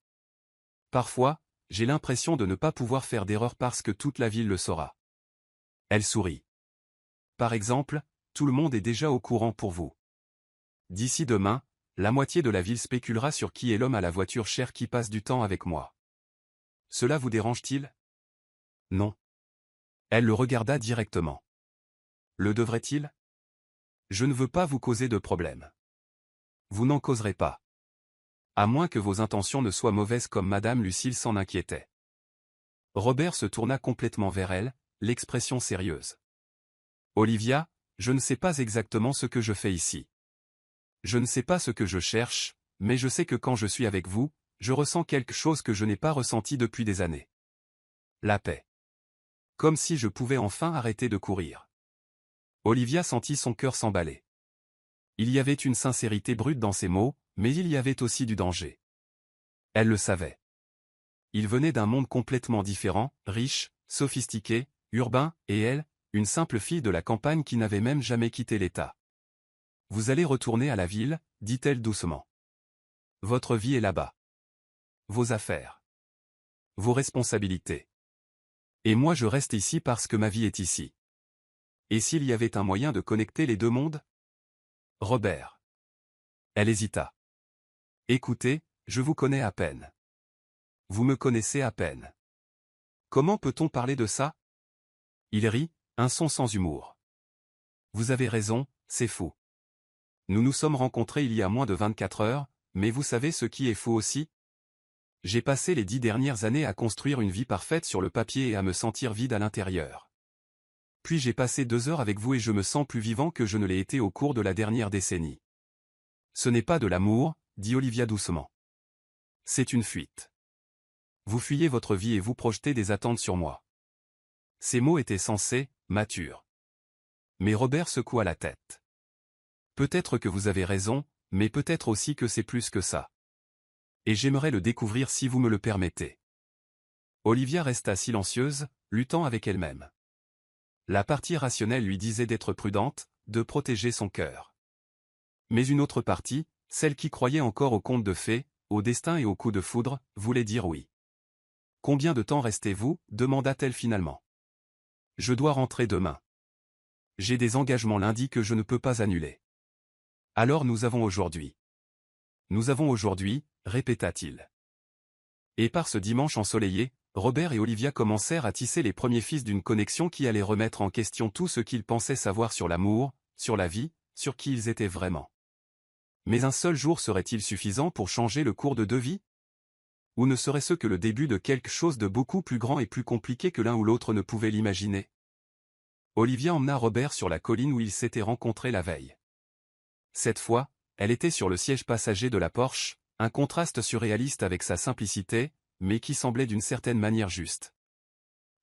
Parfois, j'ai l'impression de ne pas pouvoir faire d'erreur parce que toute la ville le saura. » Elle sourit. « Par exemple, tout le monde est déjà au courant pour vous. D'ici demain, la moitié de la ville spéculera sur qui est l'homme à la voiture chère qui passe du temps avec moi. Cela vous dérange-t-il ? » Non. Elle le regarda directement. « Le devrait-il ? Je ne veux pas vous causer de problème. Vous n'en causerez pas. À moins que vos intentions ne soient mauvaises comme Madame Lucille s'en inquiétait. » Robert se tourna complètement vers elle, l'expression sérieuse. « Olivia, je ne sais pas exactement ce que je fais ici. Je ne sais pas ce que je cherche, mais je sais que quand je suis avec vous, je ressens quelque chose que je n'ai pas ressenti depuis des années. La paix. Comme si je pouvais enfin arrêter de courir. » Olivia sentit son cœur s'emballer. Il y avait une sincérité brute dans ses mots, mais il y avait aussi du danger. Elle le savait. Il venait d'un monde complètement différent, riche, sophistiqué, urbain, et elle, une simple fille de la campagne qui n'avait même jamais quitté l'État. « Vous allez retourner à la ville, » dit-elle doucement. « Votre vie est là-bas. Vos affaires. Vos responsabilités. Et moi je reste ici parce que ma vie est ici. Et s'il y avait un moyen de connecter les 2 mondes ? Robert. Elle hésita. Écoutez, je vous connais à peine. Vous me connaissez à peine. Comment peut-on parler de ça? Il rit, un son sans humour. Vous avez raison, c'est fou. Nous nous sommes rencontrés il y a moins de 24 heures, mais vous savez ce qui est fou aussi? J'ai passé les 10 dernières années à construire une vie parfaite sur le papier et à me sentir vide à l'intérieur. Puis j'ai passé 2 heures avec vous et je me sens plus vivant que je ne l'ai été au cours de la dernière décennie. Ce n'est pas de l'amour, dit Olivia doucement. C'est une fuite. Vous fuyez votre vie et vous projetez des attentes sur moi. Ces mots étaient sensés, matures. Mais Robert secoua la tête. Peut-être que vous avez raison, mais peut-être aussi que c'est plus que ça. Et j'aimerais le découvrir si vous me le permettez. Olivia resta silencieuse, luttant avec elle-même. La partie rationnelle lui disait d'être prudente, de protéger son cœur. Mais une autre partie, celle qui croyait encore aux contes de fées, au destin et aux coups de foudre, voulait dire oui. « Combien de temps restez-vous » demanda-t-elle finalement. « Je dois rentrer demain. J'ai des engagements lundi que je ne peux pas annuler. » Alors nous avons aujourd'hui. Nous avons aujourd'hui, répéta-t-il. Et par ce dimanche ensoleillé, Robert et Olivia commencèrent à tisser les premiers fils d'une connexion qui allait remettre en question tout ce qu'ils pensaient savoir sur l'amour, sur la vie, sur qui ils étaient vraiment. Mais un seul jour serait-il suffisant pour changer le cours de deux vies? Ou ne serait-ce que le début de quelque chose de beaucoup plus grand et plus compliqué que l'un ou l'autre ne pouvait l'imaginer? Olivia emmena Robert sur la colline où ils s'étaient rencontrés la veille. Cette fois, elle était sur le siège passager de la Porsche, un contraste surréaliste avec sa simplicité, mais qui semblait d'une certaine manière juste.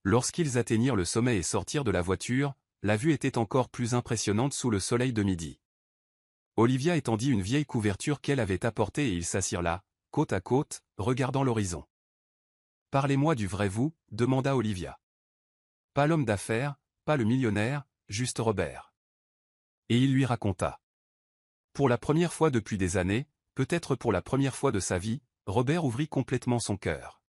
Lorsqu'ils atteignirent le sommet et sortirent de la voiture, la vue était encore plus impressionnante sous le soleil de midi. Olivia étendit une vieille couverture qu'elle avait apportée et ils s'assirent là, côte à côte, regardant l'horizon. « Parlez-moi du vrai vous » demanda Olivia. Pas l'homme d'affaires, pas le millionnaire, juste Robert. Et il lui raconta. Pour la première fois depuis des années, peut-être pour la première fois de sa vie, Robert ouvrit complètement son cœur.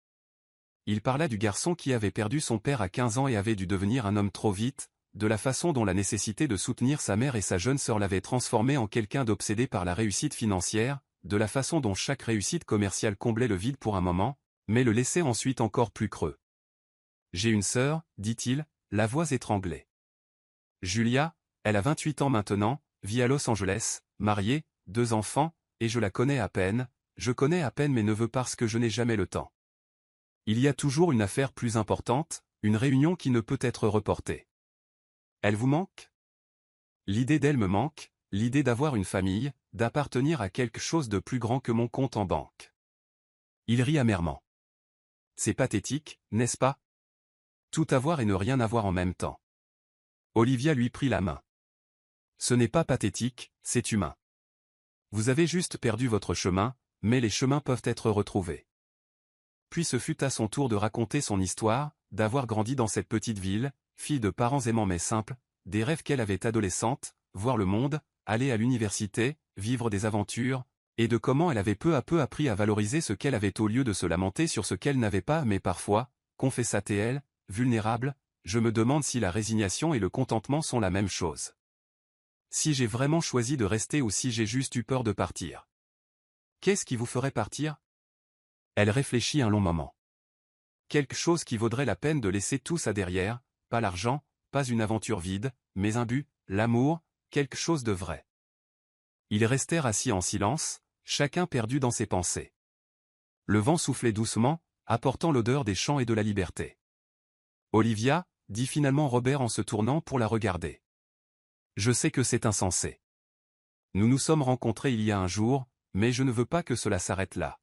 Il parla du garçon qui avait perdu son père à 15 ans et avait dû devenir un homme trop vite, de la façon dont la nécessité de soutenir sa mère et sa jeune sœur l'avait transformé en quelqu'un d'obsédé par la réussite financière, de la façon dont chaque réussite commerciale comblait le vide pour un moment, mais le laissait ensuite encore plus creux. « J'ai une sœur, dit-il, la voix étranglée. Julia, elle a 28 ans maintenant, vit à Los Angeles, mariée, 2 enfants, et je la connais à peine, je connais à peine mes neveux parce que je n'ai jamais le temps. Il y a toujours une affaire plus importante, une réunion qui ne peut être reportée. Elle vous manque? L'idée d'elle me manque, l'idée d'avoir une famille, d'appartenir à quelque chose de plus grand que mon compte en banque. » Il rit amèrement. C'est pathétique, n'est-ce pas? Tout avoir et ne rien avoir en même temps. Olivia lui prit la main. Ce n'est pas pathétique, c'est humain. Vous avez juste perdu votre chemin, mais les chemins peuvent être retrouvés. Puis ce fut à son tour de raconter son histoire, d'avoir grandi dans cette petite ville, fille de parents aimants mais simples, des rêves qu'elle avait adolescente, voir le monde, aller à l'université, vivre des aventures, et de comment elle avait peu à peu appris à valoriser ce qu'elle avait au lieu de se lamenter sur ce qu'elle n'avait pas mais parfois, confessa-t-elle, vulnérable, je me demande si la résignation et le contentement sont la même chose. Si j'ai vraiment choisi de rester ou si j'ai juste eu peur de partir. Qu'est-ce qui vous ferait partir? Elle réfléchit un long moment. Quelque chose qui vaudrait la peine de laisser tout ça derrière, pas l'argent, pas une aventure vide, mais un but, l'amour, quelque chose de vrai. Ils restèrent assis en silence, chacun perdu dans ses pensées. Le vent soufflait doucement, apportant l'odeur des champs et de la liberté. Olivia, dit finalement Robert en se tournant pour la regarder. Je sais que c'est insensé. Nous nous sommes rencontrés il y a un jour, mais je ne veux pas que cela s'arrête là.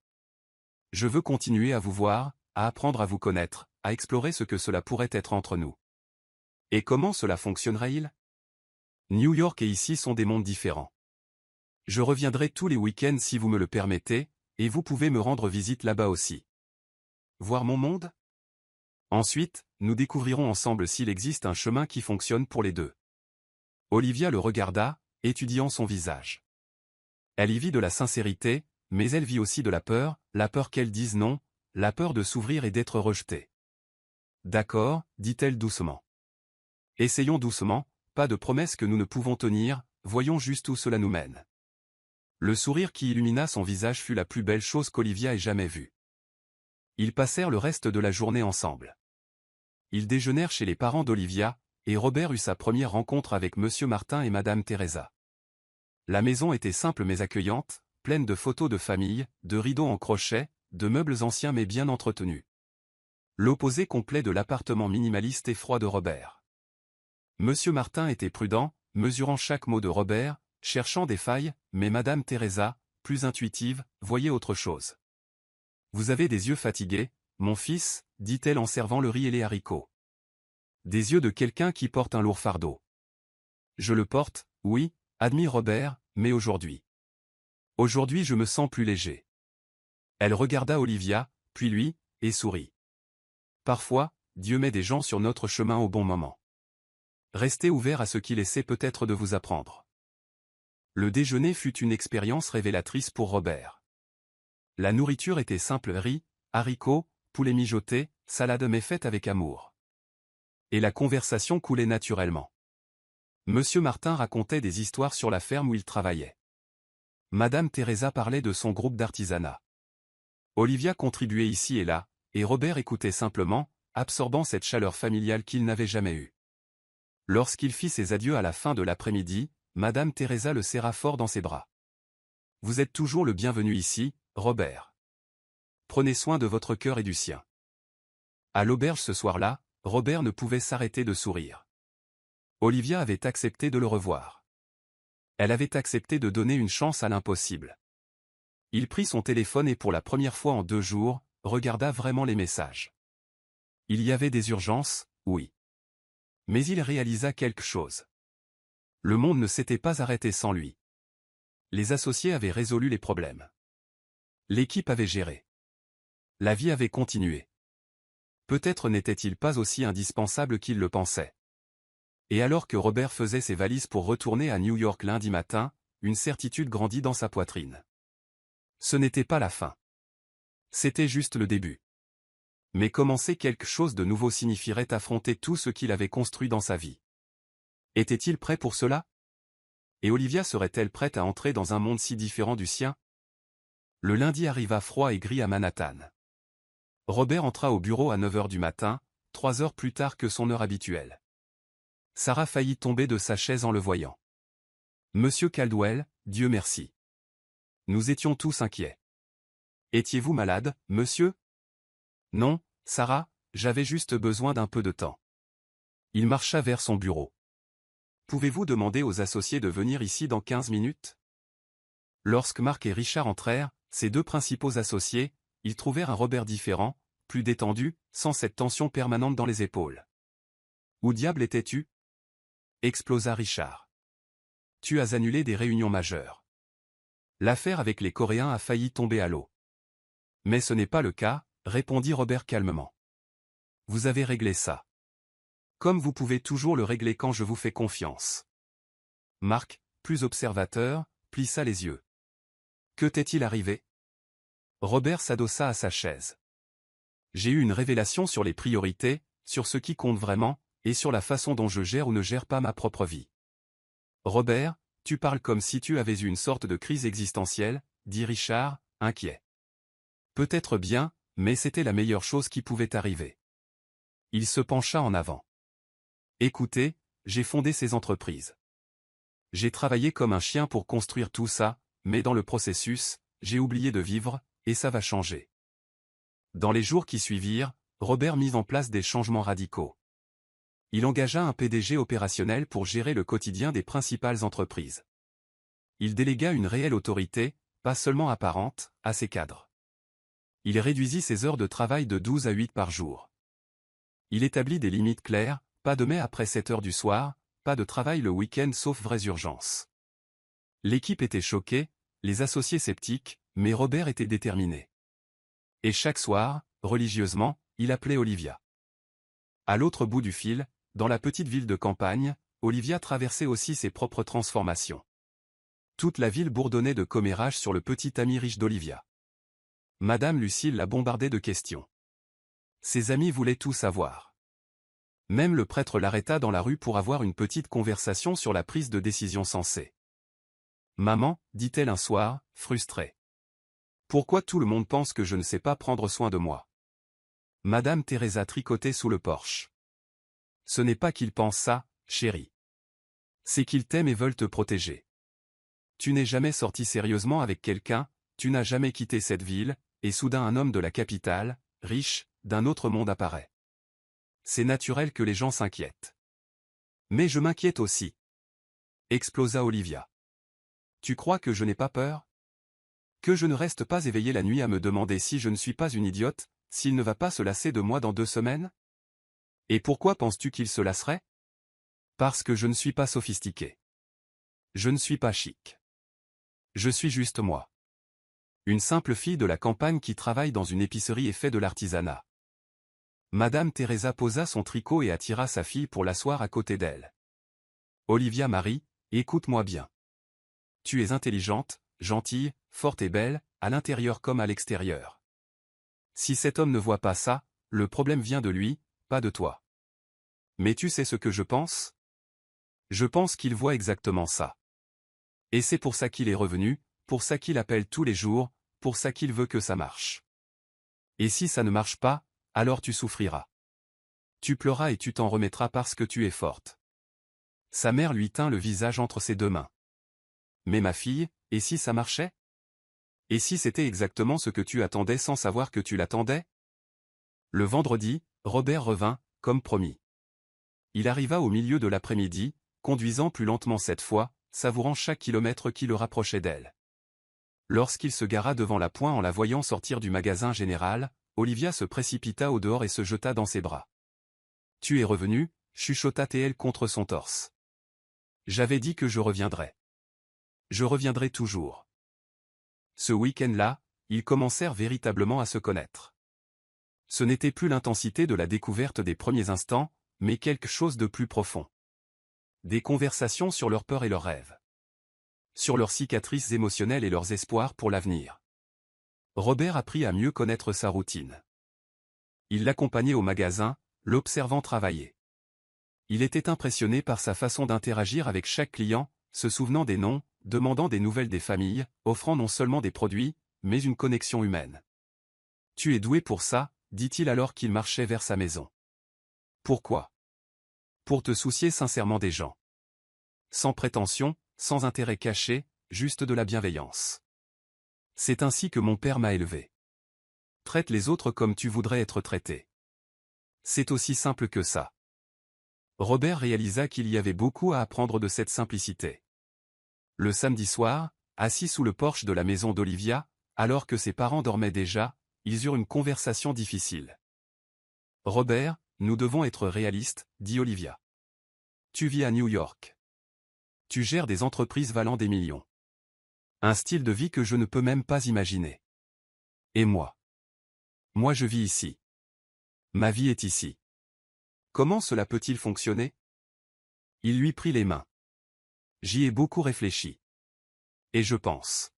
Je veux continuer à vous voir, à apprendre à vous connaître, à explorer ce que cela pourrait être entre nous. Et comment cela fonctionnerait-il? New York et ici sont des mondes différents. Je reviendrai tous les week-ends si vous me le permettez, et vous pouvez me rendre visite là-bas aussi. Voir mon monde? Ensuite, nous découvrirons ensemble s'il existe un chemin qui fonctionne pour les deux. Olivia le regarda, étudiant son visage. Elle y vit de la sincérité, mais elle vit aussi de la peur qu'elle dise non, la peur de s'ouvrir et d'être rejetée. D'accord, dit-elle doucement. Essayons doucement, pas de promesses que nous ne pouvons tenir, voyons juste où cela nous mène. Le sourire qui illumina son visage fut la plus belle chose qu'Olivia ait jamais vue. Ils passèrent le reste de la journée ensemble. Ils déjeunèrent chez les parents d'Olivia, et Robert eut sa première rencontre avec Monsieur Martin et Madame Teresa. La maison était simple mais accueillante, pleine de photos de famille, de rideaux en crochet, de meubles anciens mais bien entretenus. L'opposé complet de l'appartement minimaliste et froid de Robert. Monsieur Martin était prudent, mesurant chaque mot de Robert, cherchant des failles, mais Madame Teresa, plus intuitive, voyait autre chose. « Vous avez des yeux fatigués, mon fils, dit-elle en servant le riz et les haricots. Des yeux de quelqu'un qui porte un lourd fardeau. Je le porte, oui, admit Robert, mais aujourd'hui. Aujourd'hui je me sens plus léger. Elle regarda Olivia, puis lui, et sourit. Parfois, Dieu met des gens sur notre chemin au bon moment. Restez ouvert à ce qu'il essaie peut-être de vous apprendre. Le déjeuner fut une expérience révélatrice pour Robert. La nourriture était simple: riz, haricots, poulet mijoté, salade mais faite avec amour. Et la conversation coulait naturellement. Monsieur Martin racontait des histoires sur la ferme où il travaillait. Madame Teresa parlait de son groupe d'artisanat. Olivia contribuait ici et là, et Robert écoutait simplement, absorbant cette chaleur familiale qu'il n'avait jamais eue. Lorsqu'il fit ses adieux à la fin de l'après-midi, Madame Teresa le serra fort dans ses bras. « Vous êtes toujours le bienvenu ici, Robert. Prenez soin de votre cœur et du sien. » À l'auberge ce soir-là, Robert ne pouvait s'arrêter de sourire. Olivia avait accepté de le revoir. Elle avait accepté de donner une chance à l'impossible. Il prit son téléphone et pour la première fois en 2 jours, regarda vraiment les messages. Il y avait des urgences, oui. Mais il réalisa quelque chose. Le monde ne s'était pas arrêté sans lui. Les associés avaient résolu les problèmes. L'équipe avait géré. La vie avait continué. Peut-être n'était-il pas aussi indispensable qu'il le pensait. Et alors que Robert faisait ses valises pour retourner à New York lundi matin, une certitude grandit dans sa poitrine. Ce n'était pas la fin. C'était juste le début. Mais commencer quelque chose de nouveau signifierait affronter tout ce qu'il avait construit dans sa vie. Était-il prêt pour cela? Et Olivia serait-elle prête à entrer dans un monde si différent du sien? Le lundi arriva froid et gris à Manhattan. Robert entra au bureau à 9 heures du matin, 3 heures plus tard que son heure habituelle. Sarah faillit tomber de sa chaise en le voyant. « Monsieur Caldwell, Dieu merci. » Nous étions tous inquiets. « Étiez-vous malade, monsieur? » « Non, Sarah, j'avais juste besoin d'un peu de temps. » Il marcha vers son bureau. « Pouvez-vous demander aux associés de venir ici dans 15 minutes? » Lorsque Mark et Richard entrèrent, ses 2 principaux associés, ils trouvèrent un Robert différent, plus détendu, sans cette tension permanente dans les épaules. « Où diable étais-tu? » explosa Richard. « Tu as annulé des réunions majeures. L'affaire avec les Coréens a failli tomber à l'eau. » « Mais ce n'est pas le cas, » répondit Robert calmement. « Vous avez réglé ça. Comme vous pouvez toujours le régler quand je vous fais confiance. » Mark, plus observateur, plissa les yeux. Que t'est-il arrivé? Robert s'adossa à sa chaise. J'ai eu une révélation sur les priorités, sur ce qui compte vraiment, et sur la façon dont je gère ou ne gère pas ma propre vie. Robert, tu parles comme si tu avais eu une sorte de crise existentielle, dit Richard, inquiet. Peut-être bien, mais c'était la meilleure chose qui pouvait arriver. Il se pencha en avant. Écoutez, j'ai fondé ces entreprises. J'ai travaillé comme un chien pour construire tout ça, mais dans le processus, j'ai oublié de vivre, et ça va changer. Dans les jours qui suivirent, Robert mit en place des changements radicaux. Il engagea un PDG opérationnel pour gérer le quotidien des principales entreprises. Il délégua une réelle autorité, pas seulement apparente, à ses cadres. Il réduisit ses heures de travail de 12 à 8 par jour. Il établit des limites claires, pas de mai après 7 heures du soir, pas de travail le week-end sauf vraies urgences. L'équipe était choquée, les associés sceptiques, mais Robert était déterminé. Et chaque soir, religieusement, il appelait Olivia. À l'autre bout du fil, dans la petite ville de campagne, Olivia traversait aussi ses propres transformations. Toute la ville bourdonnait de commérages sur le petit ami riche d'Olivia. Madame Lucille la bombardait de questions. Ses amis voulaient tout savoir. Même le prêtre l'arrêta dans la rue pour avoir une petite conversation sur la prise de décision sensée. « Maman, dit-elle un soir, frustrée. Pourquoi tout le monde pense que je ne sais pas prendre soin de moi ?» Madame Teresa tricotait sous le porche. « Ce n'est pas qu'ils pensent ça, chérie. C'est qu'ils t'aiment et veulent te protéger. Tu n'es jamais sorti sérieusement avec quelqu'un, tu n'as jamais quitté cette ville, et soudain un homme de la capitale, riche, d'un autre monde apparaît. C'est naturel que les gens s'inquiètent. Mais je m'inquiète aussi. » Explosa Olivia. « Tu crois que je n'ai pas peur? Que je ne reste pas éveillée la nuit à me demander si je ne suis pas une idiote, s'il ne va pas se lasser de moi dans 2 semaines? Et pourquoi penses-tu qu'il se lasserait? Parce que je ne suis pas sophistiquée. Je ne suis pas chic. Je suis juste moi. Une simple fille de la campagne qui travaille dans une épicerie et fait de l'artisanat. » Madame Teresa posa son tricot et attira sa fille pour l'asseoir à côté d'elle. « Olivia Marie, écoute-moi bien. Tu es intelligente, gentille, forte et belle, à l'intérieur comme à l'extérieur. Si cet homme ne voit pas ça, le problème vient de lui, pas de toi. Mais tu sais ce que je pense? Je pense qu'il voit exactement ça. Et c'est pour ça qu'il est revenu, pour ça qu'il appelle tous les jours, pour ça qu'il veut que ça marche. Et si ça ne marche pas, alors tu souffriras. Tu pleuras et tu t'en remettras parce que tu es forte. » Sa mère lui tint le visage entre ses 2 mains. « Mais ma fille, et si ça marchait? Et si c'était exactement ce que tu attendais sans savoir que tu l'attendais? » Le vendredi, Robert revint, comme promis. Il arriva au milieu de l'après-midi, conduisant plus lentement cette fois, savourant chaque kilomètre qui le rapprochait d'elle. Lorsqu'il se gara devant la Point en la voyant sortir du magasin général, Olivia se précipita au dehors et se jeta dans ses bras. « Tu es revenu » chuchota-t-elle contre son torse. « J'avais dit que je reviendrais. Je reviendrai toujours. » Ce week-end-là, ils commencèrent véritablement à se connaître. Ce n'était plus l'intensité de la découverte des premiers instants, mais quelque chose de plus profond. Des conversations sur leurs peurs et leurs rêves. Sur leurs cicatrices émotionnelles et leurs espoirs pour l'avenir. Robert apprit à mieux connaître sa routine. Il l'accompagnait au magasin, l'observant travailler. Il était impressionné par sa façon d'interagir avec chaque client, se souvenant des noms, demandant des nouvelles des familles, offrant non seulement des produits, mais une connexion humaine. « Tu es doué pour ça, » dit-il alors qu'il marchait vers sa maison. « Pourquoi? » « Pour te soucier sincèrement des gens. Sans prétention, sans intérêt caché, juste de la bienveillance. C'est ainsi que mon père m'a élevé. Traite les autres comme tu voudrais être traité. C'est aussi simple que ça. » Robert réalisa qu'il y avait beaucoup à apprendre de cette simplicité. Le samedi soir, assis sous le porche de la maison d'Olivia, alors que ses parents dormaient déjà, ils eurent une conversation difficile. « Robert, nous devons être réalistes, » dit Olivia. « Tu vis à New York. Tu gères des entreprises valant des millions. Un style de vie que je ne peux même pas imaginer. Et moi? Moi je vis ici. Ma vie est ici. Comment cela peut-il fonctionner? » Il lui prit les mains. « J'y ai beaucoup réfléchi. Et je pense.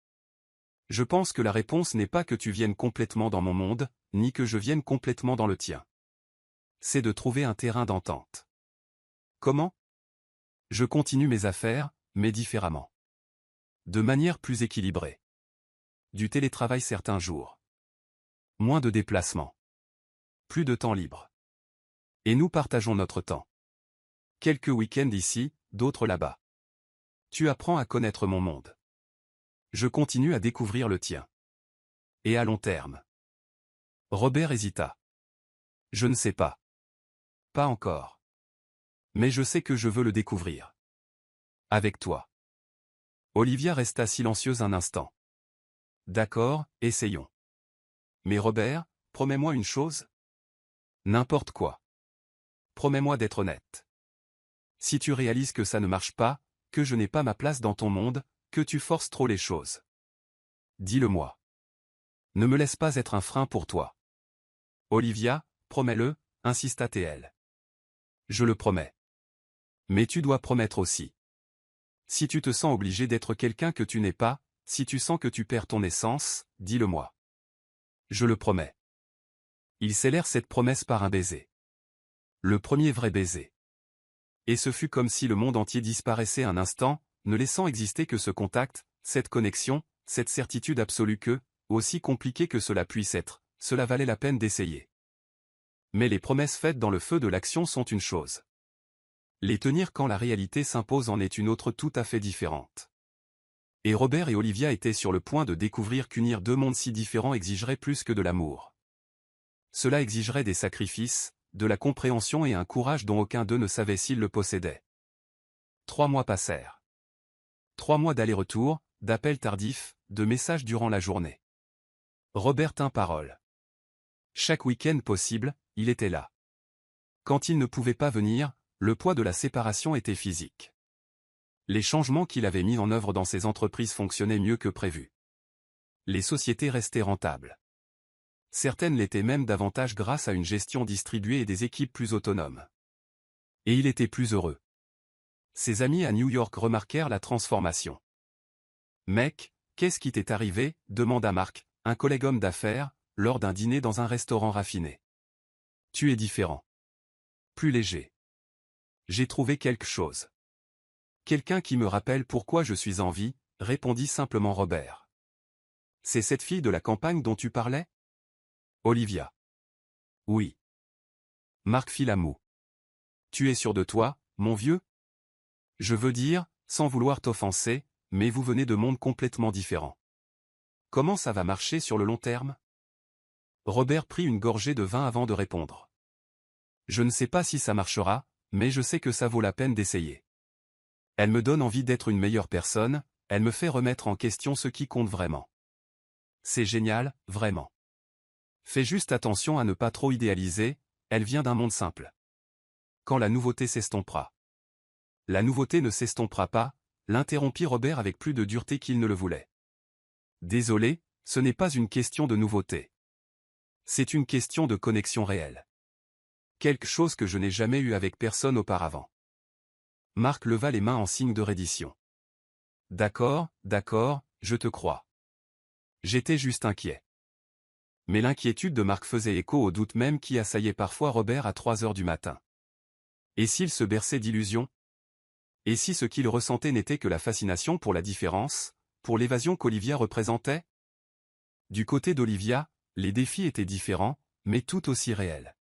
Je pense que la réponse n'est pas que tu viennes complètement dans mon monde, ni que je vienne complètement dans le tien. C'est de trouver un terrain d'entente. Comment? Je continue mes affaires, mais différemment. De manière plus équilibrée. Du télétravail certains jours. Moins de déplacements. Plus de temps libre. Et nous partageons notre temps. Quelques week-ends ici, d'autres là-bas. Tu apprends à connaître mon monde. Je continue à découvrir le tien. Et à long terme. » Robert hésita. « Je ne sais pas. Pas encore. Mais je sais que je veux le découvrir. Avec toi. » Olivia resta silencieuse un instant. « D'accord, essayons. Mais Robert, promets-moi une chose. N'importe quoi. Promets-moi d'être honnête. Si tu réalises que ça ne marche pas, que je n'ai pas ma place dans ton monde, que tu forces trop les choses. Dis-le-moi. Ne me laisse pas être un frein pour toi. » « Olivia, promets-le, » insista-t-elle. « Je le promets. Mais tu dois promettre aussi. Si tu te sens obligé d'être quelqu'un que tu n'es pas, si tu sens que tu perds ton essence, dis-le-moi. Je le promets. » Ils scellèrent cette promesse par un baiser. Le premier vrai baiser. Et ce fut comme si le monde entier disparaissait un instant, ne laissant exister que ce contact, cette connexion, cette certitude absolue que, aussi compliqué que cela puisse être, cela valait la peine d'essayer. Mais les promesses faites dans le feu de l'action sont une chose. Les tenir quand la réalité s'impose en est une autre tout à fait différente. Et Robert et Olivia étaient sur le point de découvrir qu'unir deux mondes si différents exigerait plus que de l'amour. Cela exigerait des sacrifices, de la compréhension et un courage dont aucun d'eux ne savait s'il le possédait. 3 mois passèrent. 3 mois d'aller-retour, d'appels tardifs, de messages durant la journée. Robert tint parole. Chaque week-end possible, il était là. Quand il ne pouvait pas venir, le poids de la séparation était physique. Les changements qu'il avait mis en œuvre dans ses entreprises fonctionnaient mieux que prévu. Les sociétés restaient rentables. Certaines l'étaient même davantage grâce à une gestion distribuée et des équipes plus autonomes. Et il était plus heureux. Ses amis à New York remarquèrent la transformation. « Mec, qu'est-ce qui t'est arrivé ?» demanda Mark, un collègue homme d'affaires, lors d'un dîner dans un restaurant raffiné. « Tu es différent. Plus léger. J'ai trouvé quelque chose. Quelqu'un qui me rappelle pourquoi je suis en vie, » répondit simplement Robert. « C'est cette fille de la campagne dont tu parlais ? » Olivia. « Oui. » Mark fit la moue. « Tu es sûr de toi, mon vieux ? Je veux dire, sans vouloir t'offenser, mais vous venez de mondes complètement différents. Comment ça va marcher sur le long terme ? » Robert prit une gorgée de vin avant de répondre. « Je ne sais pas si ça marchera, mais je sais que ça vaut la peine d'essayer. Elle me donne envie d'être une meilleure personne, elle me fait remettre en question ce qui compte vraiment. C'est génial, vraiment. Fais juste attention à ne pas trop idéaliser, elle vient d'un monde simple. Quand la nouveauté s'estompera. » « La nouveauté ne s'estompera pas », l'interrompit Robert avec plus de dureté qu'il ne le voulait. « Désolé, ce n'est pas une question de nouveauté. C'est une question de connexion réelle. Quelque chose que je n'ai jamais eu avec personne auparavant. » Mark leva les mains en signe de reddition. « D'accord, je te crois. J'étais juste inquiet. » Mais l'inquiétude de Mark faisait écho au doute même qui assaillait parfois Robert à 3 heures du matin. Et s'il se berçait d'illusions ? Et si ce qu'il ressentait n'était que la fascination pour la différence, pour l'évasion qu'Olivia représentait ? Du côté d'Olivia, les défis étaient différents, mais tout aussi réels.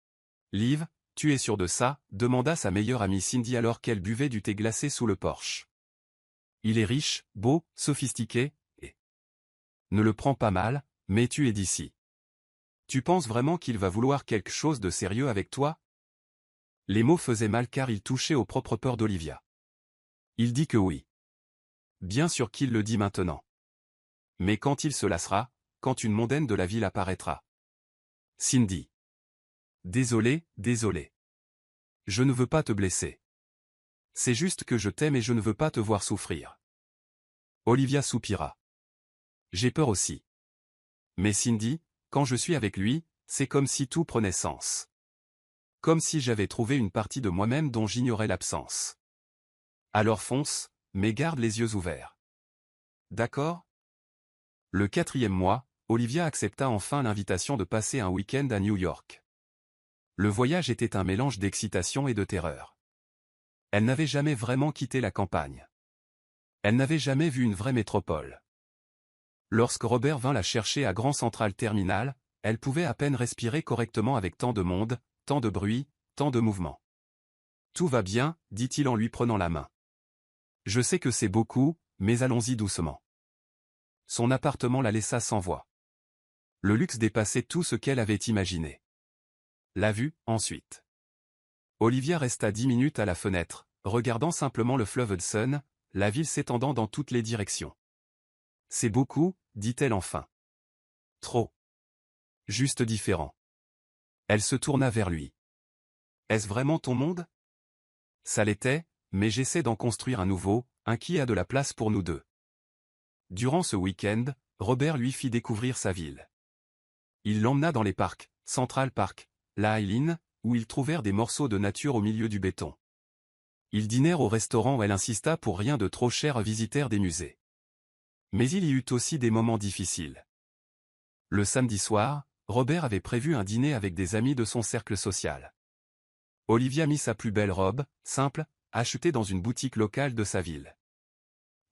« Liv, tu es sûre de ça ?» demanda sa meilleure amie Cindy alors qu'elle buvait du thé glacé sous le porche. « Il est riche, beau, sophistiqué, et... ne le prends pas mal, mais tu es d'ici. Tu penses vraiment qu'il va vouloir quelque chose de sérieux avec toi ?» Les mots faisaient mal car ils touchaient aux propres peurs d'Olivia. Il dit que oui. Bien sûr qu'il le dit maintenant. Mais quand il se lassera, quand une mondaine de la ville apparaîtra. Cindy. Désolé. Je ne veux pas te blesser. C'est juste que je t'aime et je ne veux pas te voir souffrir. Olivia soupira. J'ai peur aussi. Mais Cindy, quand je suis avec lui, c'est comme si tout prenait sens. Comme si j'avais trouvé une partie de moi-même dont j'ignorais l'absence. Alors fonce, mais garde les yeux ouverts. D'accord ? Le 4e mois, Olivia accepta enfin l'invitation de passer un week-end à New York. Le voyage était un mélange d'excitation et de terreur. Elle n'avait jamais vraiment quitté la campagne. Elle n'avait jamais vu une vraie métropole. Lorsque Robert vint la chercher à Grand Central Terminal, elle pouvait à peine respirer correctement avec tant de monde, tant de bruit, tant de mouvement. « Tout va bien, dit-il en lui prenant la main. Je sais que c'est beaucoup, mais allons-y doucement. » Son appartement la laissa sans voix. Le luxe dépassait tout ce qu'elle avait imaginé. La vue, ensuite. Olivia resta 10 minutes à la fenêtre, regardant simplement le fleuve Hudson, la ville s'étendant dans toutes les directions. « C'est beaucoup, dit-elle enfin. Trop. Juste différent. » Elle se tourna vers lui. « Est-ce vraiment ton monde ? » Ça l'était, mais j'essaie d'en construire un nouveau, un qui a de la place pour nous deux. Durant ce week-end, Robert lui fit découvrir sa ville. Il l'emmena dans les parcs, Central Park, la Highline, où ils trouvèrent des morceaux de nature au milieu du béton. Ils dînèrent au restaurant où elle insista pour rien de trop cher, visitèrent des musées. Mais il y eut aussi des moments difficiles. Le samedi soir, Robert avait prévu un dîner avec des amis de son cercle social. Olivia mit sa plus belle robe, simple, achetée dans une boutique locale de sa ville.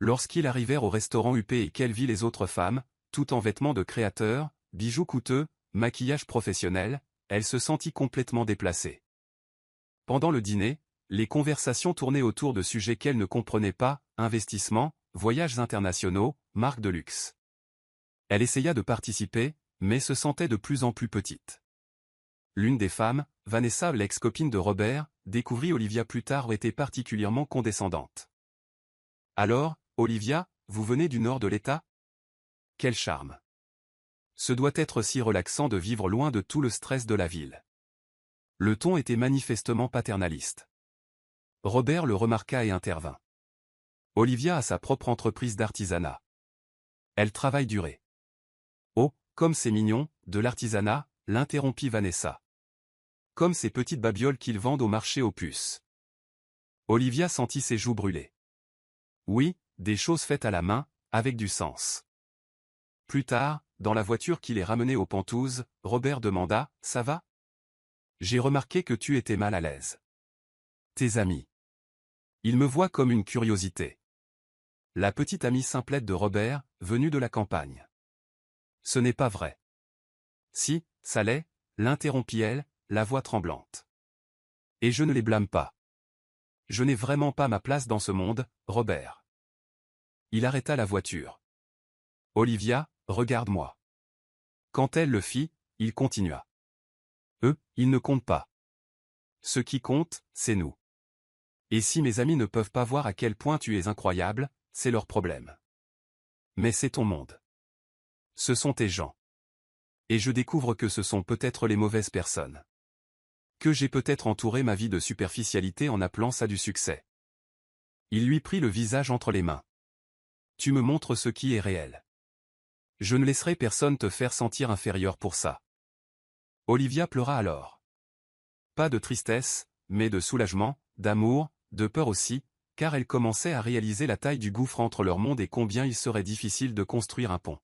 Lorsqu'ils arrivèrent au restaurant huppé et qu'elle vit les autres femmes, toutes en vêtements de créateurs, bijoux coûteux, maquillage professionnel, elle se sentit complètement déplacée. Pendant le dîner, les conversations tournaient autour de sujets qu'elle ne comprenait pas, investissements, voyages internationaux, marques de luxe. Elle essaya de participer, mais se sentait de plus en plus petite. L'une des femmes, Vanessa, l'ex-copine de Robert, découvrit Olivia plus tard était particulièrement condescendante. « Alors, Olivia, vous venez du nord de l'État ? Quel charme ! Ce doit être si relaxant de vivre loin de tout le stress de la ville. » Le ton était manifestement paternaliste. Robert le remarqua et intervint. Olivia a sa propre entreprise d'artisanat. Elle travaille durée. Oh, comme c'est mignon, de l'artisanat, l'interrompit Vanessa. Comme ces petites babioles qu'ils vendent au marché aux puces. Olivia sentit ses joues brûler. Oui, des choses faites à la main, avec du sens. Plus tard, dans la voiture qui les ramenait aux Pentouzes, Robert demanda, « Ça va ? J'ai remarqué que tu étais mal à l'aise. Tes amis. Ils me voient comme une curiosité. » La petite amie simplette de Robert, venue de la campagne. Ce n'est pas vrai. Si, ça l'est, l'interrompit-elle, la voix tremblante. Et je ne les blâme pas. Je n'ai vraiment pas ma place dans ce monde, Robert. Il arrêta la voiture. Olivia, regarde-moi. Quand elle le fit, il continua. Eux, ils ne comptent pas. Ce qui compte, c'est nous. Et si mes amis ne peuvent pas voir à quel point tu es incroyable, c'est leur problème. Mais c'est ton monde. Ce sont tes gens. Et je découvre que ce sont peut-être les mauvaises personnes. Que j'ai peut-être entouré ma vie de superficialité en appelant ça du succès. Il lui prit le visage entre les mains. Tu me montres ce qui est réel. Je ne laisserai personne te faire sentir inférieur pour ça. Olivia pleura alors. Pas de tristesse, mais de soulagement, d'amour, de peur aussi, car elle commençait à réaliser la taille du gouffre entre leur monde et combien il serait difficile de construire un pont.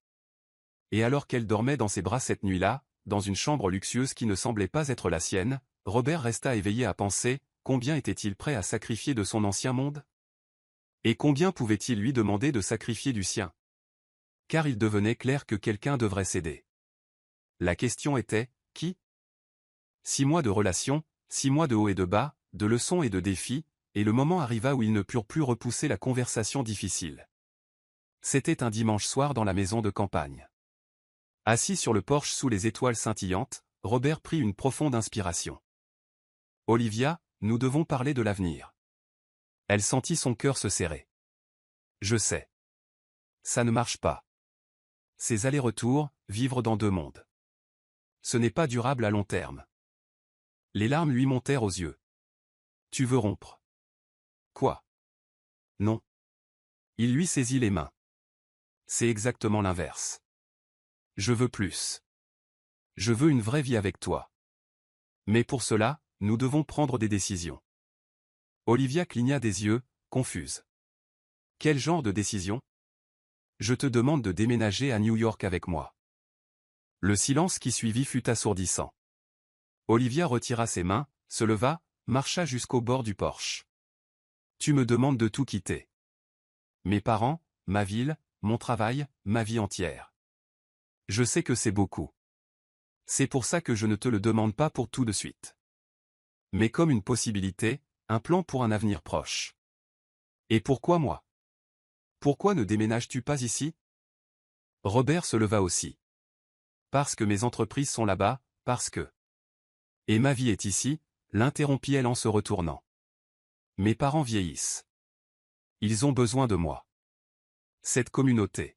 Et alors qu'elle dormait dans ses bras cette nuit-là, dans une chambre luxueuse qui ne semblait pas être la sienne, Robert resta éveillé à penser, combien était-il prêt à sacrifier de son ancien monde ? Et combien pouvait-il lui demander de sacrifier du sien ? Car il devenait clair que quelqu'un devrait céder. La question était, qui ? 6 mois de relation, 6 mois de haut et de bas, de leçons et de défis, et le moment arriva où ils ne purent plus repousser la conversation difficile. C'était un dimanche soir dans la maison de campagne. Assis sur le porche sous les étoiles scintillantes, Robert prit une profonde inspiration. « Olivia, nous devons parler de l'avenir. » Elle sentit son cœur se serrer. « Je sais. Ça ne marche pas. Ces allers-retours, vivre dans 2 mondes. Ce n'est pas durable à long terme. » Les larmes lui montèrent aux yeux. « Tu veux rompre ? » Quoi ? Non. Il lui saisit les mains. C'est exactement l'inverse. Je veux plus. Je veux une vraie vie avec toi. Mais pour cela, nous devons prendre des décisions. Olivia cligna des yeux, confuse. Quel genre de décision ? Je te demande de déménager à New York avec moi. Le silence qui suivit fut assourdissant. Olivia retira ses mains, se leva, marcha jusqu'au bord du porche. Tu me demandes de tout quitter. Mes parents, ma ville, mon travail, ma vie entière. Je sais que c'est beaucoup. C'est pour ça que je ne te le demande pas pour tout de suite. Mais comme une possibilité, un plan pour un avenir proche. Et pourquoi moi ? Pourquoi ne déménages-tu pas ici ? Robert se leva aussi. Parce que mes entreprises sont là-bas, parce que... Et ma vie est ici, l'interrompit-elle en se retournant. Mes parents vieillissent. Ils ont besoin de moi. Cette communauté.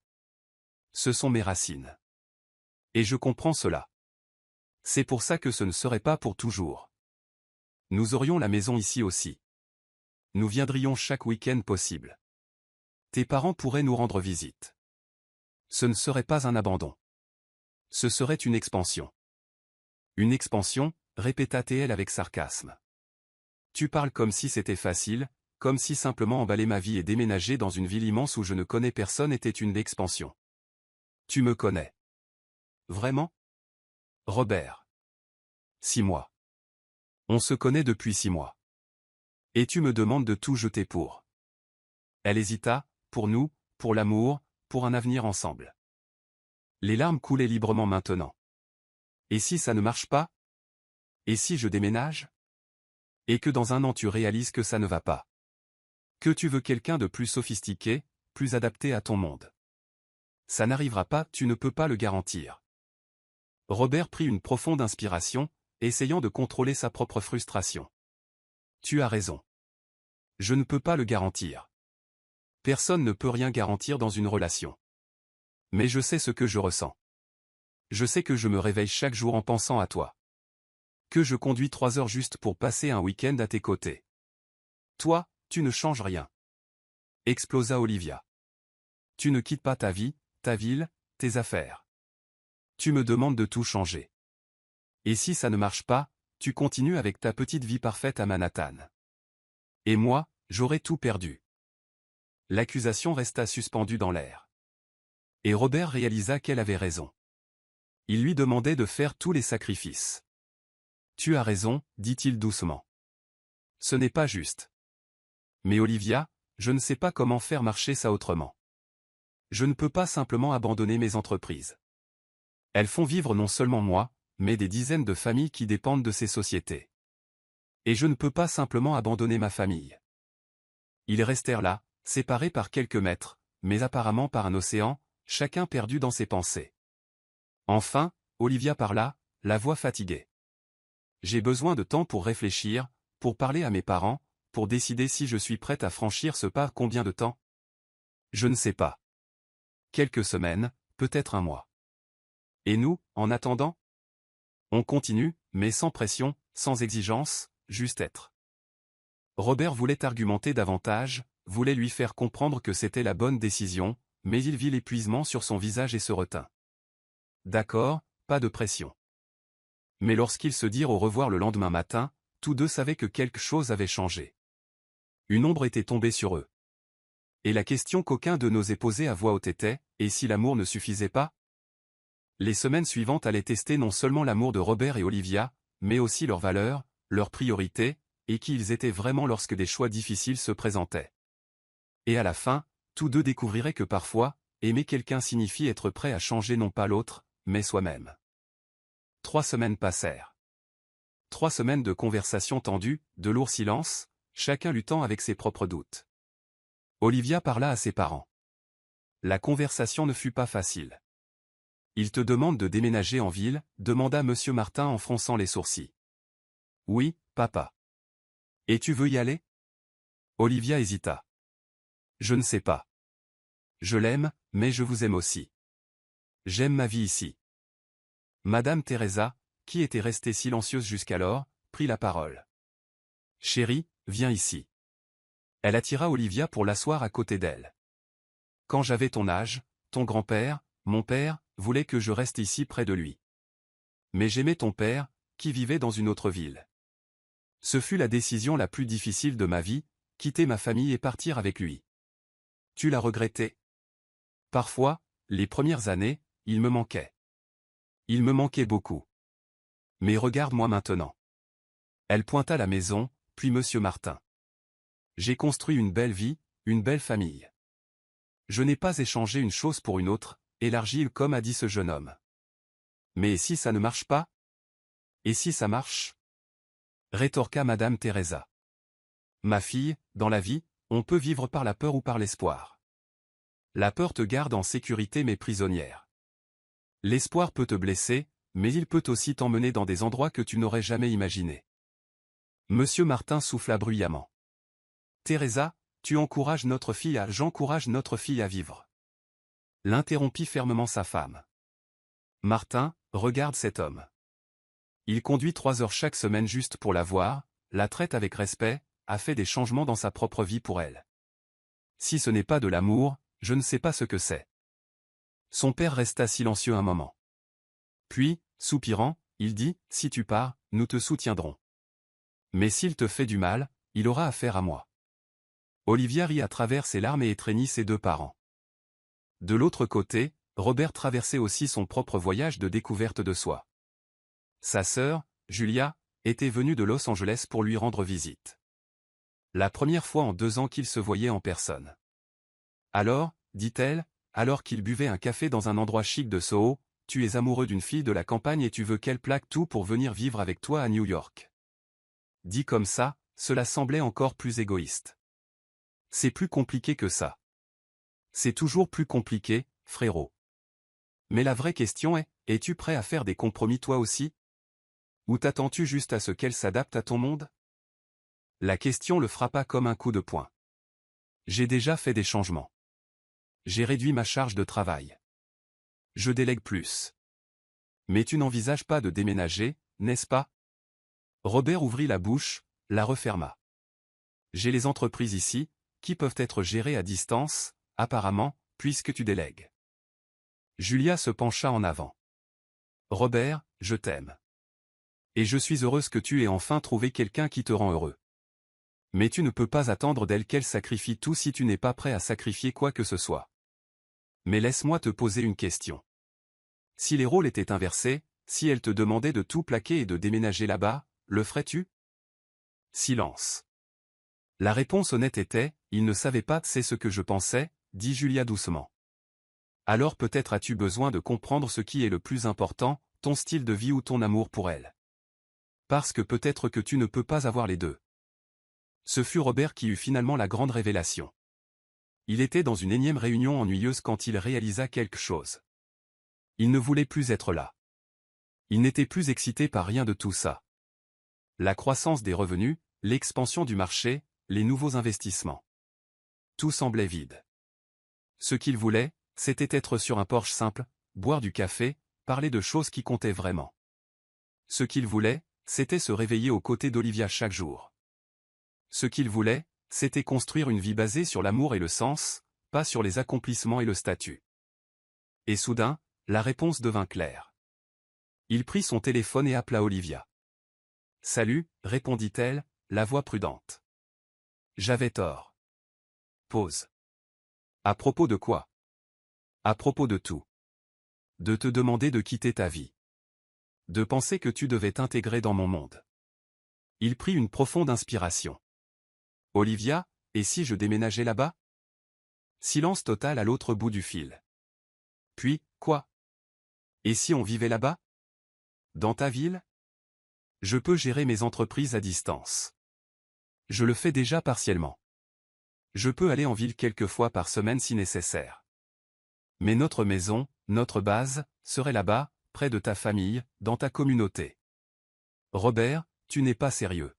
Ce sont mes racines. Et je comprends cela. C'est pour ça que ce ne serait pas pour toujours. Nous aurions la maison ici aussi. Nous viendrions chaque week-end possible. Tes parents pourraient nous rendre visite. Ce ne serait pas un abandon. Ce serait une expansion. Une expansion, répéta T.L. avec sarcasme. Tu parles comme si c'était facile, comme si simplement emballer ma vie et déménager dans une ville immense où je ne connais personne était une expansion. Tu me connais. Vraiment ? Robert. 6 mois. On se connaît depuis 6 mois. Et tu me demandes de tout jeter pour. Elle hésita, pour nous, pour l'amour, pour un avenir ensemble. Les larmes coulaient librement maintenant. Et si ça ne marche pas? Et si je déménage? Et que dans un an tu réalises que ça ne va pas? Que tu veux quelqu'un de plus sophistiqué, plus adapté à ton monde? Ça n'arrivera pas, tu ne peux pas le garantir. Robert prit une profonde inspiration, essayant de contrôler sa propre frustration. Tu as raison. Je ne peux pas le garantir. Personne ne peut rien garantir dans une relation. Mais je sais ce que je ressens. Je sais que je me réveille chaque jour en pensant à toi. Que je conduis 3 heures juste pour passer un week-end à tes côtés. Toi, tu ne changes rien. Explosa Olivia. Tu ne quittes pas ta vie, ta ville, tes affaires. Tu me demandes de tout changer. Et si ça ne marche pas, tu continues avec ta petite vie parfaite à Manhattan. Et moi, j'aurais tout perdu. L'accusation resta suspendue dans l'air. Et Robert réalisa qu'elle avait raison. Il lui demandait de faire tous les sacrifices. Tu as raison, dit-il doucement. Ce n'est pas juste. Mais Olivia, je ne sais pas comment faire marcher ça autrement. Je ne peux pas simplement abandonner mes entreprises. Elles font vivre non seulement moi, mais des dizaines de familles qui dépendent de ces sociétés. Et je ne peux pas simplement abandonner ma famille. Ils restèrent là, séparés par quelques mètres, mais apparemment par un océan, chacun perdu dans ses pensées. Enfin, Olivia parla, la voix fatiguée. J'ai besoin de temps pour réfléchir, pour parler à mes parents, pour décider si je suis prête à franchir ce pas. Combien de temps? Je ne sais pas. Quelques semaines, peut-être un mois. Et nous, en attendant? On continue, mais sans pression, sans exigence, juste être. Robert voulait argumenter davantage, voulait lui faire comprendre que c'était la bonne décision, mais il vit l'épuisement sur son visage et se retint. D'accord, pas de pression. Mais lorsqu'ils se dirent au revoir le lendemain matin, tous deux savaient que quelque chose avait changé. Une ombre était tombée sur eux. Et la question qu'aucun d'eux n'osait poser à voix haute était, et si l'amour ne suffisait pas? Les semaines suivantes allaient tester non seulement l'amour de Robert et Olivia, mais aussi leurs valeurs, leurs priorités, et qui ils étaient vraiment lorsque des choix difficiles se présentaient. Et à la fin, tous deux découvriraient que parfois, aimer quelqu'un signifie être prêt à changer non pas l'autre, mais soi-même. 3 semaines passèrent. 3 semaines de conversations tendues, de lourds silences, chacun luttant avec ses propres doutes. Olivia parla à ses parents. La conversation ne fut pas facile. Il te demande de déménager en ville, demanda Monsieur Martin en fronçant les sourcils. Oui, papa. Et tu veux y aller? Olivia hésita. Je ne sais pas. Je l'aime, mais je vous aime aussi. J'aime ma vie ici. Madame Teresa, qui était restée silencieuse jusqu'alors, prit la parole. Chérie, viens ici. Elle attira Olivia pour l'asseoir à côté d'elle. Quand j'avais ton âge, ton grand-père, mon père, voulait que je reste ici près de lui. Mais j'aimais ton père, qui vivait dans une autre ville. Ce fut la décision la plus difficile de ma vie, quitter ma famille et partir avec lui. Tu l'as regretté? Parfois, les premières années, il me manquait. Il me manquait beaucoup. Mais regarde-moi maintenant. Elle pointa la maison, puis Monsieur Martin. J'ai construit une belle vie, une belle famille. Je n'ai pas échangé une chose pour une autre, élargie comme a dit ce jeune homme. Mais si ça ne marche pas? Et si ça marche? Rétorqua Madame Teresa. Ma fille, dans la vie, on peut vivre par la peur ou par l'espoir. La peur te garde en sécurité mais prisonnière. L'espoir peut te blesser, mais il peut aussi t'emmener dans des endroits que tu n'aurais jamais imaginés. Monsieur Martin souffla bruyamment. Teresa, tu encourages notre fille à... J'encourage notre fille à vivre. L'interrompit fermement sa femme. Martin, regarde cet homme. Il conduit 3 heures chaque semaine juste pour la voir, la traite avec respect, a fait des changements dans sa propre vie pour elle. Si ce n'est pas de l'amour, je ne sais pas ce que c'est. Son père resta silencieux un moment. Puis, soupirant, il dit, si tu pars, nous te soutiendrons. Mais s'il te fait du mal, il aura affaire à moi. Olivia rit à travers ses larmes et étreignit ses 2 parents. De l'autre côté, Robert traversait aussi son propre voyage de découverte de soi. Sa sœur, Julia, était venu de Los Angeles pour lui rendre visite. La première fois en 2 ans qu'ils se voyaient en personne. Alors, dit-elle, alors qu'il buvait un café dans un endroit chic de Soho, tu es amoureux d'une fille de la campagne et tu veux qu'elle plaque tout pour venir vivre avec toi à New York. Dit comme ça, cela semblait encore plus égoïste. C'est plus compliqué que ça. C'est toujours plus compliqué, frérot. Mais la vraie question est, es-tu prêt à faire des compromis toi aussi? Ou t'attends-tu juste à ce qu'elle s'adapte à ton monde? La question le frappa comme un coup de poing. J'ai déjà fait des changements. J'ai réduit ma charge de travail. Je délègue plus. Mais tu n'envisages pas de déménager, n'est-ce pas? Robert ouvrit la bouche, la referma. J'ai les entreprises ici, qui peuvent être gérées à distance, apparemment, puisque tu délègues. Julia se pencha en avant. Robert, je t'aime. Et je suis heureuse que tu aies enfin trouvé quelqu'un qui te rend heureux. Mais tu ne peux pas attendre d'elle qu'elle sacrifie tout si tu n'es pas prêt à sacrifier quoi que ce soit. Mais laisse-moi te poser une question. Si les rôles étaient inversés, si elle te demandait de tout plaquer et de déménager là-bas, le ferais-tu? Silence. La réponse honnête était, il ne savait pas, c'est ce que je pensais, dit Julia doucement. Alors peut-être as-tu besoin de comprendre ce qui est le plus important, ton style de vie ou ton amour pour elle. Parce que peut-être que tu ne peux pas avoir les deux. Ce fut Robert qui eut finalement la grande révélation. Il était dans une énième réunion ennuyeuse quand il réalisa quelque chose. Il ne voulait plus être là. Il n'était plus excité par rien de tout ça. La croissance des revenus, l'expansion du marché, les nouveaux investissements. Tout semblait vide. Ce qu'il voulait, c'était être sur un porche simple, boire du café, parler de choses qui comptaient vraiment. Ce qu'il voulait, c'était se réveiller aux côtés d'Olivia chaque jour. Ce qu'il voulait, c'était construire une vie basée sur l'amour et le sens, pas sur les accomplissements et le statut. Et soudain, la réponse devint claire. Il prit son téléphone et appela Olivia. « Salut », répondit-elle, la voix prudente. « J'avais tort. » Pause. « À propos de quoi ? » ? « À propos de tout. De te demander de quitter ta vie. De penser que tu devais t'intégrer dans mon monde. » Il prit une profonde inspiration. « Olivia, et si je déménageais là-bas ?» Silence total à l'autre bout du fil. Puis, quoi ? Et si on vivait là-bas ? Dans ta ville ? Je peux gérer mes entreprises à distance. Je le fais déjà partiellement. Je peux aller en ville quelques fois par semaine si nécessaire. Mais notre maison, notre base, serait là-bas, près de ta famille, dans ta communauté. Robert, tu n'es pas sérieux.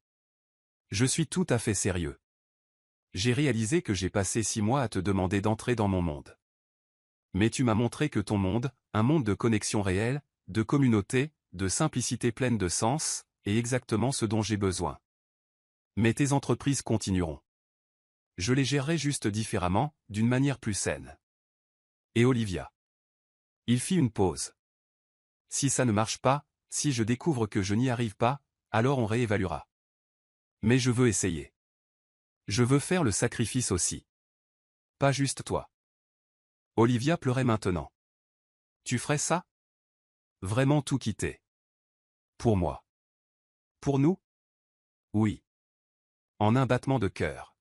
Je suis tout à fait sérieux. J'ai réalisé que j'ai passé 6 mois à te demander d'entrer dans mon monde. Mais tu m'as montré que ton monde, un monde de connexion réelle, de communauté, de simplicité pleine de sens, est exactement ce dont j'ai besoin. Mais tes entreprises continueront. Je les gérerai juste différemment, d'une manière plus saine. Et Olivia. Il fit une pause. Si ça ne marche pas, si je découvre que je n'y arrive pas, alors on réévaluera. Mais je veux essayer. Je veux faire le sacrifice aussi. Pas juste toi. Olivia pleurait maintenant. Tu ferais ça ? Vraiment tout quitter. Pour moi. Pour nous ? Oui. En un battement de cœur.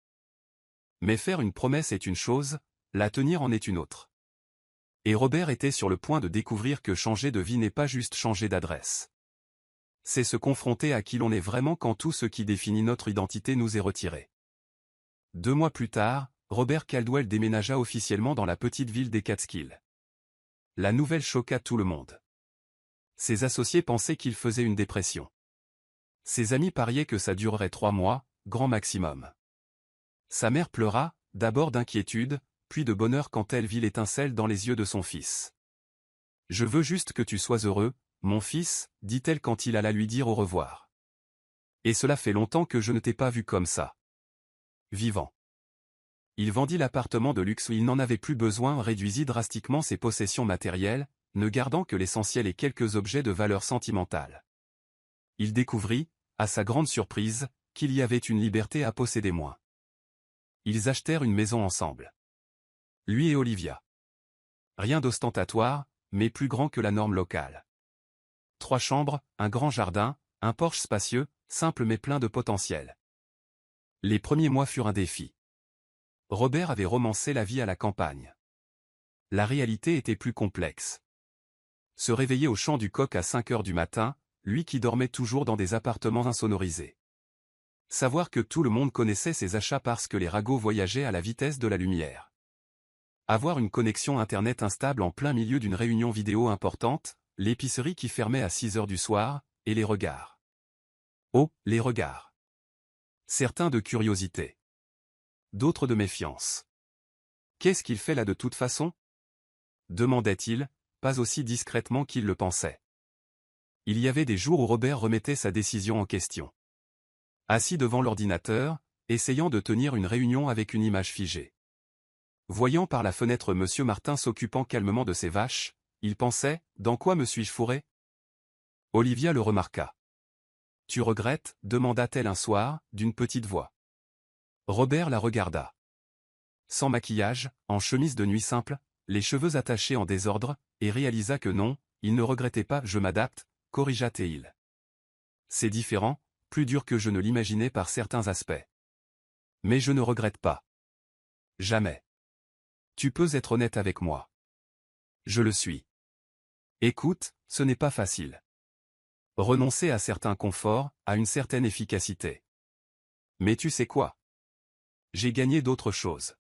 Mais faire une promesse est une chose, la tenir en est une autre. Et Robert était sur le point de découvrir que changer de vie n'est pas juste changer d'adresse. C'est se confronter à qui l'on est vraiment quand tout ce qui définit notre identité nous est retiré. 2 mois plus tard, Robert Caldwell déménagea officiellement dans la petite ville des Catskills. La nouvelle choqua tout le monde. Ses associés pensaient qu'il faisait une dépression. Ses amis pariaient que ça durerait 3 mois, grand maximum. Sa mère pleura, d'abord d'inquiétude, puis de bonheur quand elle vit l'étincelle dans les yeux de son fils. « Je veux juste que tu sois heureux, mon fils, dit-elle quand il alla lui dire au revoir. Et cela fait longtemps que je ne t'ai pas vu comme ça. Vivant. » Il vendit l'appartement de luxe où il n'en avait plus besoin, réduisit drastiquement ses possessions matérielles, ne gardant que l'essentiel et quelques objets de valeur sentimentale. Il découvrit, à sa grande surprise, qu'il y avait une liberté à posséder moins. Ils achetèrent une maison ensemble. Lui et Olivia. Rien d'ostentatoire, mais plus grand que la norme locale. 3 chambres, un grand jardin, un Porsche spacieux, simple mais plein de potentiel. Les premiers mois furent un défi. Robert avait romancé la vie à la campagne. La réalité était plus complexe. Se réveiller au chant du coq à 5 heures du matin, lui qui dormait toujours dans des appartements insonorisés. Savoir que tout le monde connaissait ses achats parce que les ragots voyageaient à la vitesse de la lumière. Avoir une connexion Internet instable en plein milieu d'une réunion vidéo importante, l'épicerie qui fermait à 6 heures du soir, et les regards. Oh, les regards. Certains de curiosité. D'autres de méfiance. Qu'est-ce qu'il fait là de toute façon? Demandait-il, pas aussi discrètement qu'il le pensait. Il y avait des jours où Robert remettait sa décision en question. Assis devant l'ordinateur, essayant de tenir une réunion avec une image figée. Voyant par la fenêtre Monsieur Martin s'occupant calmement de ses vaches, il pensait, dans quoi me suis-je fourré? Olivia le remarqua. Tu regrettes? Demanda-t-elle un soir, d'une petite voix. Robert la regarda. Sans maquillage, en chemise de nuit simple, les cheveux attachés en désordre, et réalisa que non, il ne regrettait pas. Je m'adapte, corrigea-t-il. C'est différent, plus dur que je ne l'imaginais par certains aspects. Mais je ne regrette pas. Jamais. Tu peux être honnête avec moi. Je le suis. Écoute, ce n'est pas facile. Renoncer à certains conforts, à une certaine efficacité. Mais tu sais quoi? J'ai gagné d'autres choses.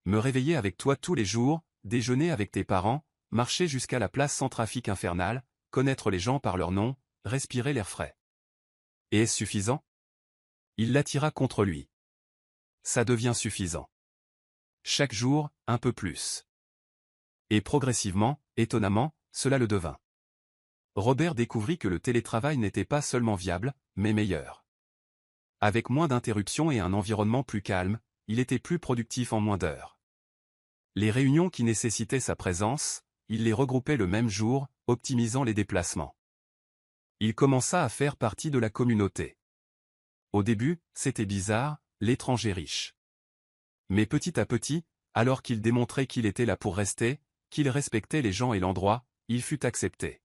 Me réveiller avec toi tous les jours, déjeuner avec tes parents, marcher jusqu'à la place sans trafic infernal, connaître les gens par leur nom, respirer l'air frais. Et est-ce suffisant? Il l'attira contre lui. Ça devient suffisant. Chaque jour, un peu plus. Et progressivement, étonnamment, cela le devint. Robert découvrit que le télétravail n'était pas seulement viable, mais meilleur. Avec moins d'interruptions et un environnement plus calme, il était plus productif en moins d'heures. Les réunions qui nécessitaient sa présence, il les regroupait le même jour, optimisant les déplacements. Il commença à faire partie de la communauté. Au début, c'était bizarre, l'étranger riche. Mais petit à petit, alors qu'il démontrait qu'il était là pour rester, qu'il respectait les gens et l'endroit, il fut accepté.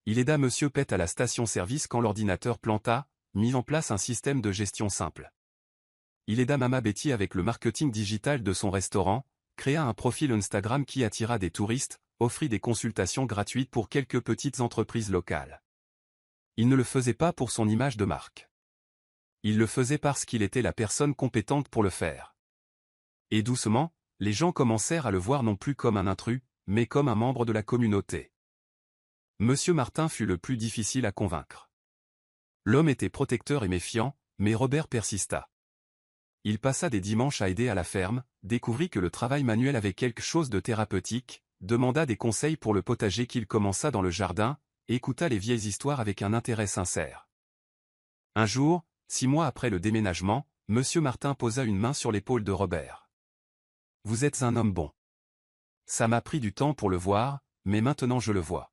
Il aida Monsieur Pett à la station-service quand l'ordinateur planta, mit en place un système de gestion simple. Il aida Mama Betty avec le marketing digital de son restaurant, créa un profil Instagram qui attira des touristes, offrit des consultations gratuites pour quelques petites entreprises locales. Il ne le faisait pas pour son image de marque. Il le faisait parce qu'il était la personne compétente pour le faire. Et doucement, les gens commencèrent à le voir non plus comme un intrus, mais comme un membre de la communauté. Monsieur Martin fut le plus difficile à convaincre. L'homme était protecteur et méfiant, mais Robert persista. Il passa des dimanches à aider à la ferme, découvrit que le travail manuel avait quelque chose de thérapeutique, demanda des conseils pour le potager qu'il commença dans le jardin, écouta les vieilles histoires avec un intérêt sincère. Un jour, 6 mois après le déménagement, Monsieur Martin posa une main sur l'épaule de Robert. Vous êtes un homme bon. Ça m'a pris du temps pour le voir, mais maintenant je le vois.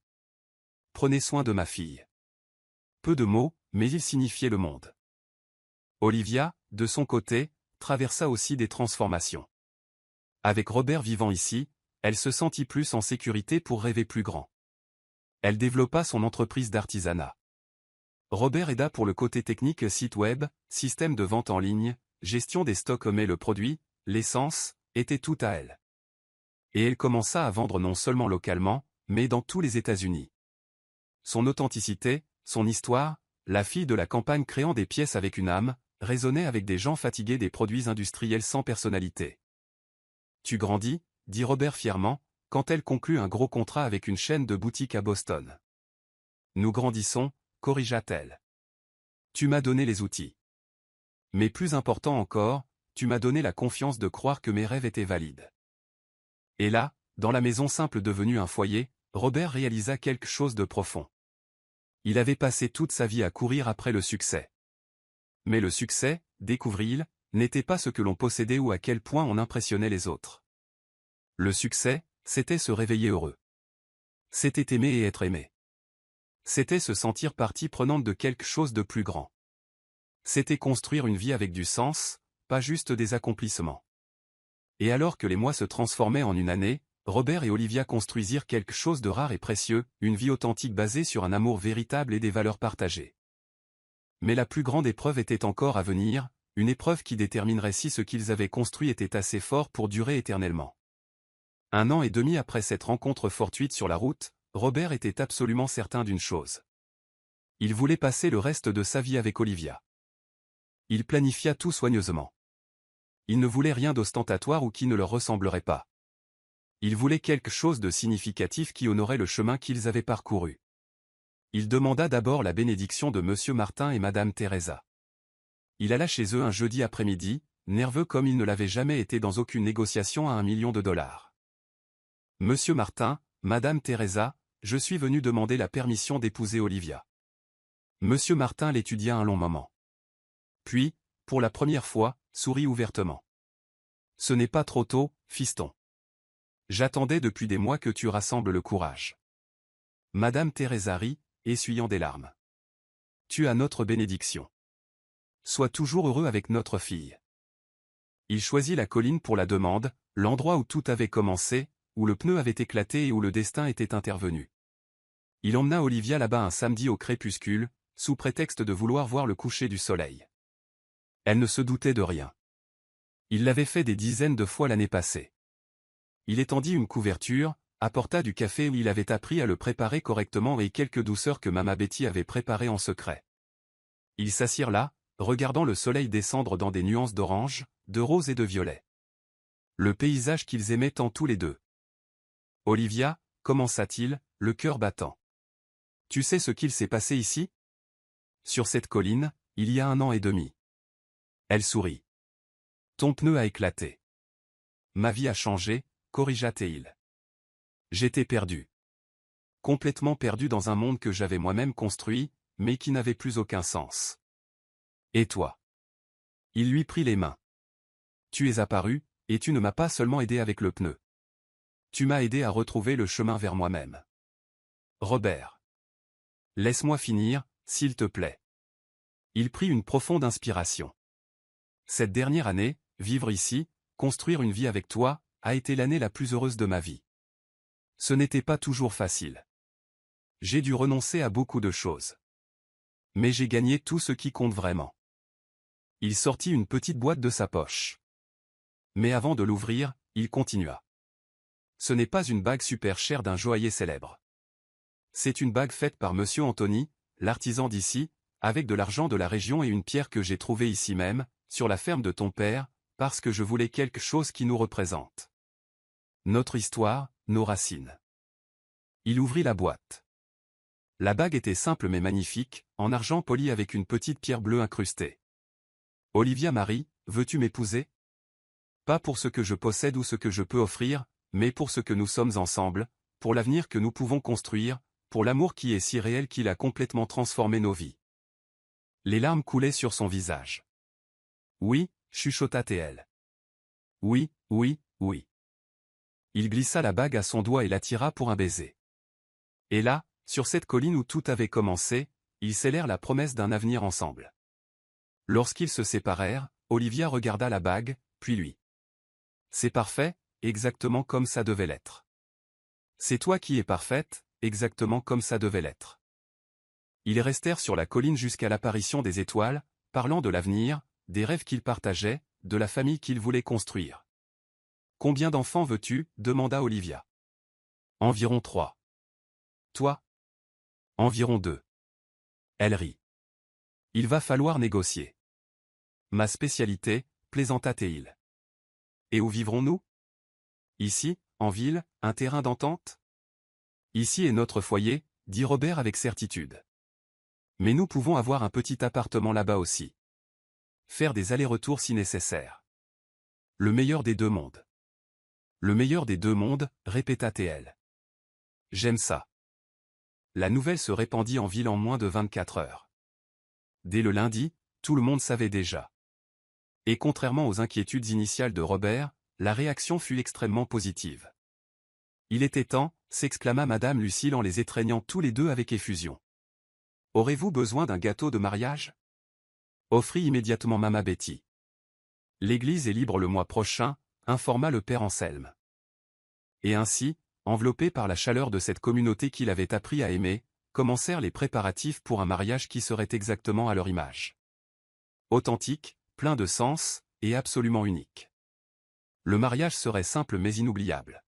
Prenez soin de ma fille. Peu de mots, mais ils signifiaient le monde. Olivia, de son côté, traversa aussi des transformations. Avec Robert vivant ici, elle se sentit plus en sécurité pour rêver plus grand. Elle développa son entreprise d'artisanat. Robert aida pour le côté technique site web, système de vente en ligne, gestion des stocks mais le produit, l'essence, était tout à elle. Et elle commença à vendre non seulement localement, mais dans tous les États-Unis. Son authenticité, son histoire, la fille de la campagne créant des pièces avec une âme, résonnait avec des gens fatigués des produits industriels sans personnalité. Tu grandis, dit Robert fièrement, quand elle conclut un gros contrat avec une chaîne de boutiques à Boston. Nous grandissons, corrigea-t-elle. Tu m'as donné les outils. Mais plus important encore, tu m'as donné la confiance de croire que mes rêves étaient valides. Et là, dans la maison simple devenue un foyer, Robert réalisa quelque chose de profond. Il avait passé toute sa vie à courir après le succès. Mais le succès, découvrit-il, n'était pas ce que l'on possédait ou à quel point on impressionnait les autres. Le succès, c'était se réveiller heureux. C'était aimer et être aimé. C'était se sentir partie prenante de quelque chose de plus grand. C'était construire une vie avec du sens, pas juste des accomplissements. Et alors que les mois se transformaient en une année, Robert et Olivia construisirent quelque chose de rare et précieux, une vie authentique basée sur un amour véritable et des valeurs partagées. Mais la plus grande épreuve était encore à venir, une épreuve qui déterminerait si ce qu'ils avaient construit était assez fort pour durer éternellement. 1 an et demi après cette rencontre fortuite sur la route, Robert était absolument certain d'une chose. Il voulait passer le reste de sa vie avec Olivia. Il planifia tout soigneusement. Il ne voulait rien d'ostentatoire ou qui ne leur ressemblerait pas. Il voulait quelque chose de significatif qui honorait le chemin qu'ils avaient parcouru. Il demanda d'abord la bénédiction de M. Martin et Mme Teresa. Il alla chez eux un jeudi après-midi, nerveux comme il ne l'avait jamais été dans aucune négociation à $1 million. Monsieur Martin, Madame Teresa, je suis venu demander la permission d'épouser Olivia. Monsieur Martin l'étudia un long moment. Puis, pour la première fois, sourit ouvertement. Ce n'est pas trop tôt, fiston. J'attendais depuis des mois que tu rassembles le courage. Madame Teresa rit, essuyant des larmes. Tu as notre bénédiction. Sois toujours heureux avec notre fille. Il choisit la colline pour la demande, l'endroit où tout avait commencé, où le pneu avait éclaté et où le destin était intervenu. Il emmena Olivia là-bas un samedi au crépuscule, sous prétexte de vouloir voir le coucher du soleil. Elle ne se doutait de rien. Il l'avait fait des dizaines de fois l'année passée. Il étendit une couverture, apporta du café où il avait appris à le préparer correctement et quelques douceurs que Mama Betty avait préparées en secret. Ils s'assirent là, regardant le soleil descendre dans des nuances d'orange, de rose et de violet. Le paysage qu'ils aimaient tant tous les deux. Olivia, commença-t-il, le cœur battant. Tu sais ce qu'il s'est passé ici? Sur cette colline, il y a 1 an et demi. Elle sourit. Ton pneu a éclaté. Ma vie a changé, corrigea Théil. J'étais perdu. Complètement perdu dans un monde que j'avais moi-même construit, mais qui n'avait plus aucun sens. Et toi? Il lui prit les mains. Tu es apparu, et tu ne m'as pas seulement aidé avec le pneu. Tu m'as aidé à retrouver le chemin vers moi-même. Robert. Laisse-moi finir, s'il te plaît. Il prit une profonde inspiration. Cette dernière année, vivre ici, construire une vie avec toi, a été l'année la plus heureuse de ma vie. Ce n'était pas toujours facile. J'ai dû renoncer à beaucoup de choses. Mais j'ai gagné tout ce qui compte vraiment. Il sortit une petite boîte de sa poche. Mais avant de l'ouvrir, il continua. Ce n'est pas une bague super chère d'un joaillier célèbre. C'est une bague faite par Monsieur Anthony, l'artisan d'ici, avec de l'argent de la région et une pierre que j'ai trouvée ici même, sur la ferme de ton père, parce que je voulais quelque chose qui nous représente. Notre histoire, nos racines. Il ouvrit la boîte. La bague était simple mais magnifique, en argent poli avec une petite pierre bleue incrustée. Olivia Marie, veux-tu m'épouser? Pas pour ce que je possède ou ce que je peux offrir, mais pour ce que nous sommes ensemble, pour l'avenir que nous pouvons construire, pour l'amour qui est si réel qu'il a complètement transformé nos vies. Les larmes coulaient sur son visage. Oui, chuchota Théil. Oui, oui, oui. Il glissa la bague à son doigt et l'attira pour un baiser. Et là, sur cette colline où tout avait commencé, ils scellèrent la promesse d'un avenir ensemble. Lorsqu'ils se séparèrent, Olivia regarda la bague, puis lui. C'est parfait, exactement comme ça devait l'être. C'est toi qui es parfaite, exactement comme ça devait l'être. Ils restèrent sur la colline jusqu'à l'apparition des étoiles, parlant de l'avenir, des rêves qu'ils partageaient, de la famille qu'ils voulaient construire. Combien d'enfants veux-tu? Demanda Olivia. Environ 3. Toi? Environ 2. Elle rit. Il va falloir négocier. Ma spécialité, plaisanta Théil. Et où vivrons-nous? Ici, en ville, un terrain d'entente? Ici est notre foyer, dit Robert avec certitude. Mais nous pouvons avoir un petit appartement là-bas aussi. Faire des allers-retours si nécessaire. Le meilleur des deux mondes. Le meilleur des deux mondes, répéta Théil. J'aime ça. La nouvelle se répandit en ville en moins de 24 heures. Dès le lundi, tout le monde savait déjà. Et contrairement aux inquiétudes initiales de Robert, la réaction fut extrêmement positive. Il était temps, s'exclama Madame Lucille en les étreignant tous les deux avec effusion. Aurez-vous besoin d'un gâteau de mariage? Offrit immédiatement Mama Betty. L'église est libre le mois prochain, informa le père Anselme. Et ainsi, enveloppé par la chaleur de cette communauté qu'il avait appris à aimer, commencèrent les préparatifs pour un mariage qui serait exactement à leur image. Authentique, plein de sens, et absolument unique. Le mariage serait simple mais inoubliable.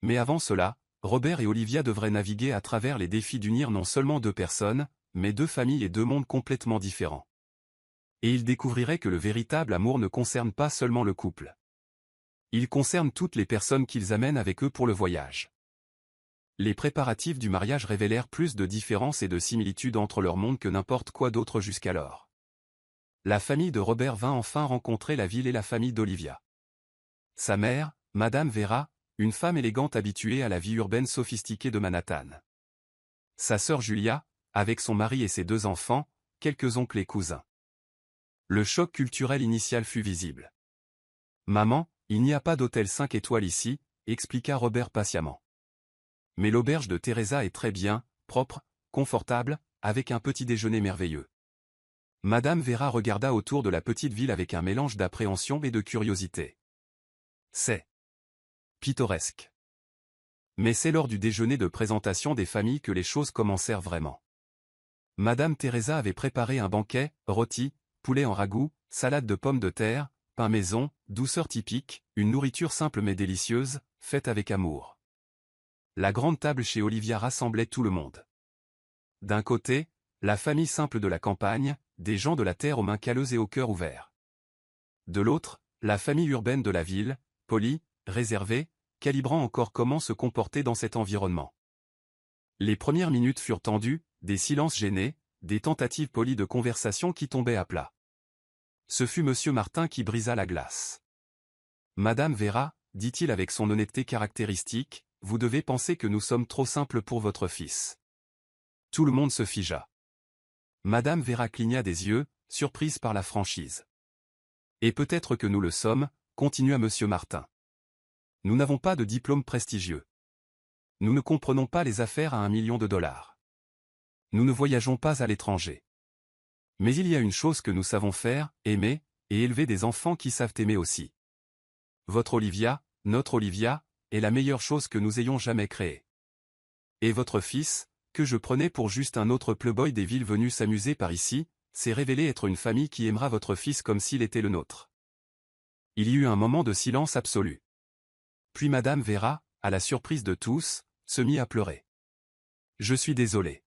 Mais avant cela, Robert et Olivia devraient naviguer à travers les défis d'unir non seulement deux personnes, mais deux familles et deux mondes complètement différents. Et ils découvriraient que le véritable amour ne concerne pas seulement le couple. Il concerne toutes les personnes qu'ils amènent avec eux pour le voyage. Les préparatifs du mariage révélèrent plus de différences et de similitudes entre leurs mondes que n'importe quoi d'autre jusqu'alors. La famille de Robert vint enfin rencontrer la ville et la famille d'Olivia. Sa mère, Madame Vera, une femme élégante habituée à la vie urbaine sophistiquée de Manhattan. Sa sœur Julia, avec son mari et ses deux enfants, quelques oncles et cousins. Le choc culturel initial fut visible. « Maman, il n'y a pas d'hôtel 5 étoiles ici », expliqua Robert patiemment. « Mais l'auberge de Teresa est très bien, propre, confortable, avec un petit déjeuner merveilleux. » Madame Vera regarda autour de la petite ville avec un mélange d'appréhension et de curiosité. C'est pittoresque. Mais c'est lors du déjeuner de présentation des familles que les choses commencèrent vraiment. Madame Teresa avait préparé un banquet, rôti, poulet en ragoût, salade de pommes de terre, pain maison, douceur typique, une nourriture simple mais délicieuse, faite avec amour. La grande table chez Olivia rassemblait tout le monde. D'un côté, la famille simple de la campagne, des gens de la terre aux mains calleuses et au cœur ouvert. De l'autre, la famille urbaine de la ville, polie, réservée, calibrant encore comment se comporter dans cet environnement. Les premières minutes furent tendues, des silences gênés, des tentatives polies de conversation qui tombaient à plat. Ce fut Monsieur Martin qui brisa la glace. « Madame Vera, dit-il avec son honnêteté caractéristique, vous devez penser que nous sommes trop simples pour votre fils. » Tout le monde se figea. Madame Vera cligna des yeux, surprise par la franchise. « Et peut-être que nous le sommes, » continua Monsieur Martin. « Nous n'avons pas de diplôme prestigieux. Nous ne comprenons pas les affaires à $1 million. Nous ne voyageons pas à l'étranger. Mais il y a une chose que nous savons faire, aimer, et élever des enfants qui savent aimer aussi. Votre Olivia, notre Olivia, est la meilleure chose que nous ayons jamais créée. Et votre fils, que je prenais pour juste un autre playboy des villes venu s'amuser par ici, s'est révélé être une famille qui aimera votre fils comme s'il était le nôtre. » Il y eut un moment de silence absolu. Puis Madame Vera, à la surprise de tous, se mit à pleurer. « Je suis désolé.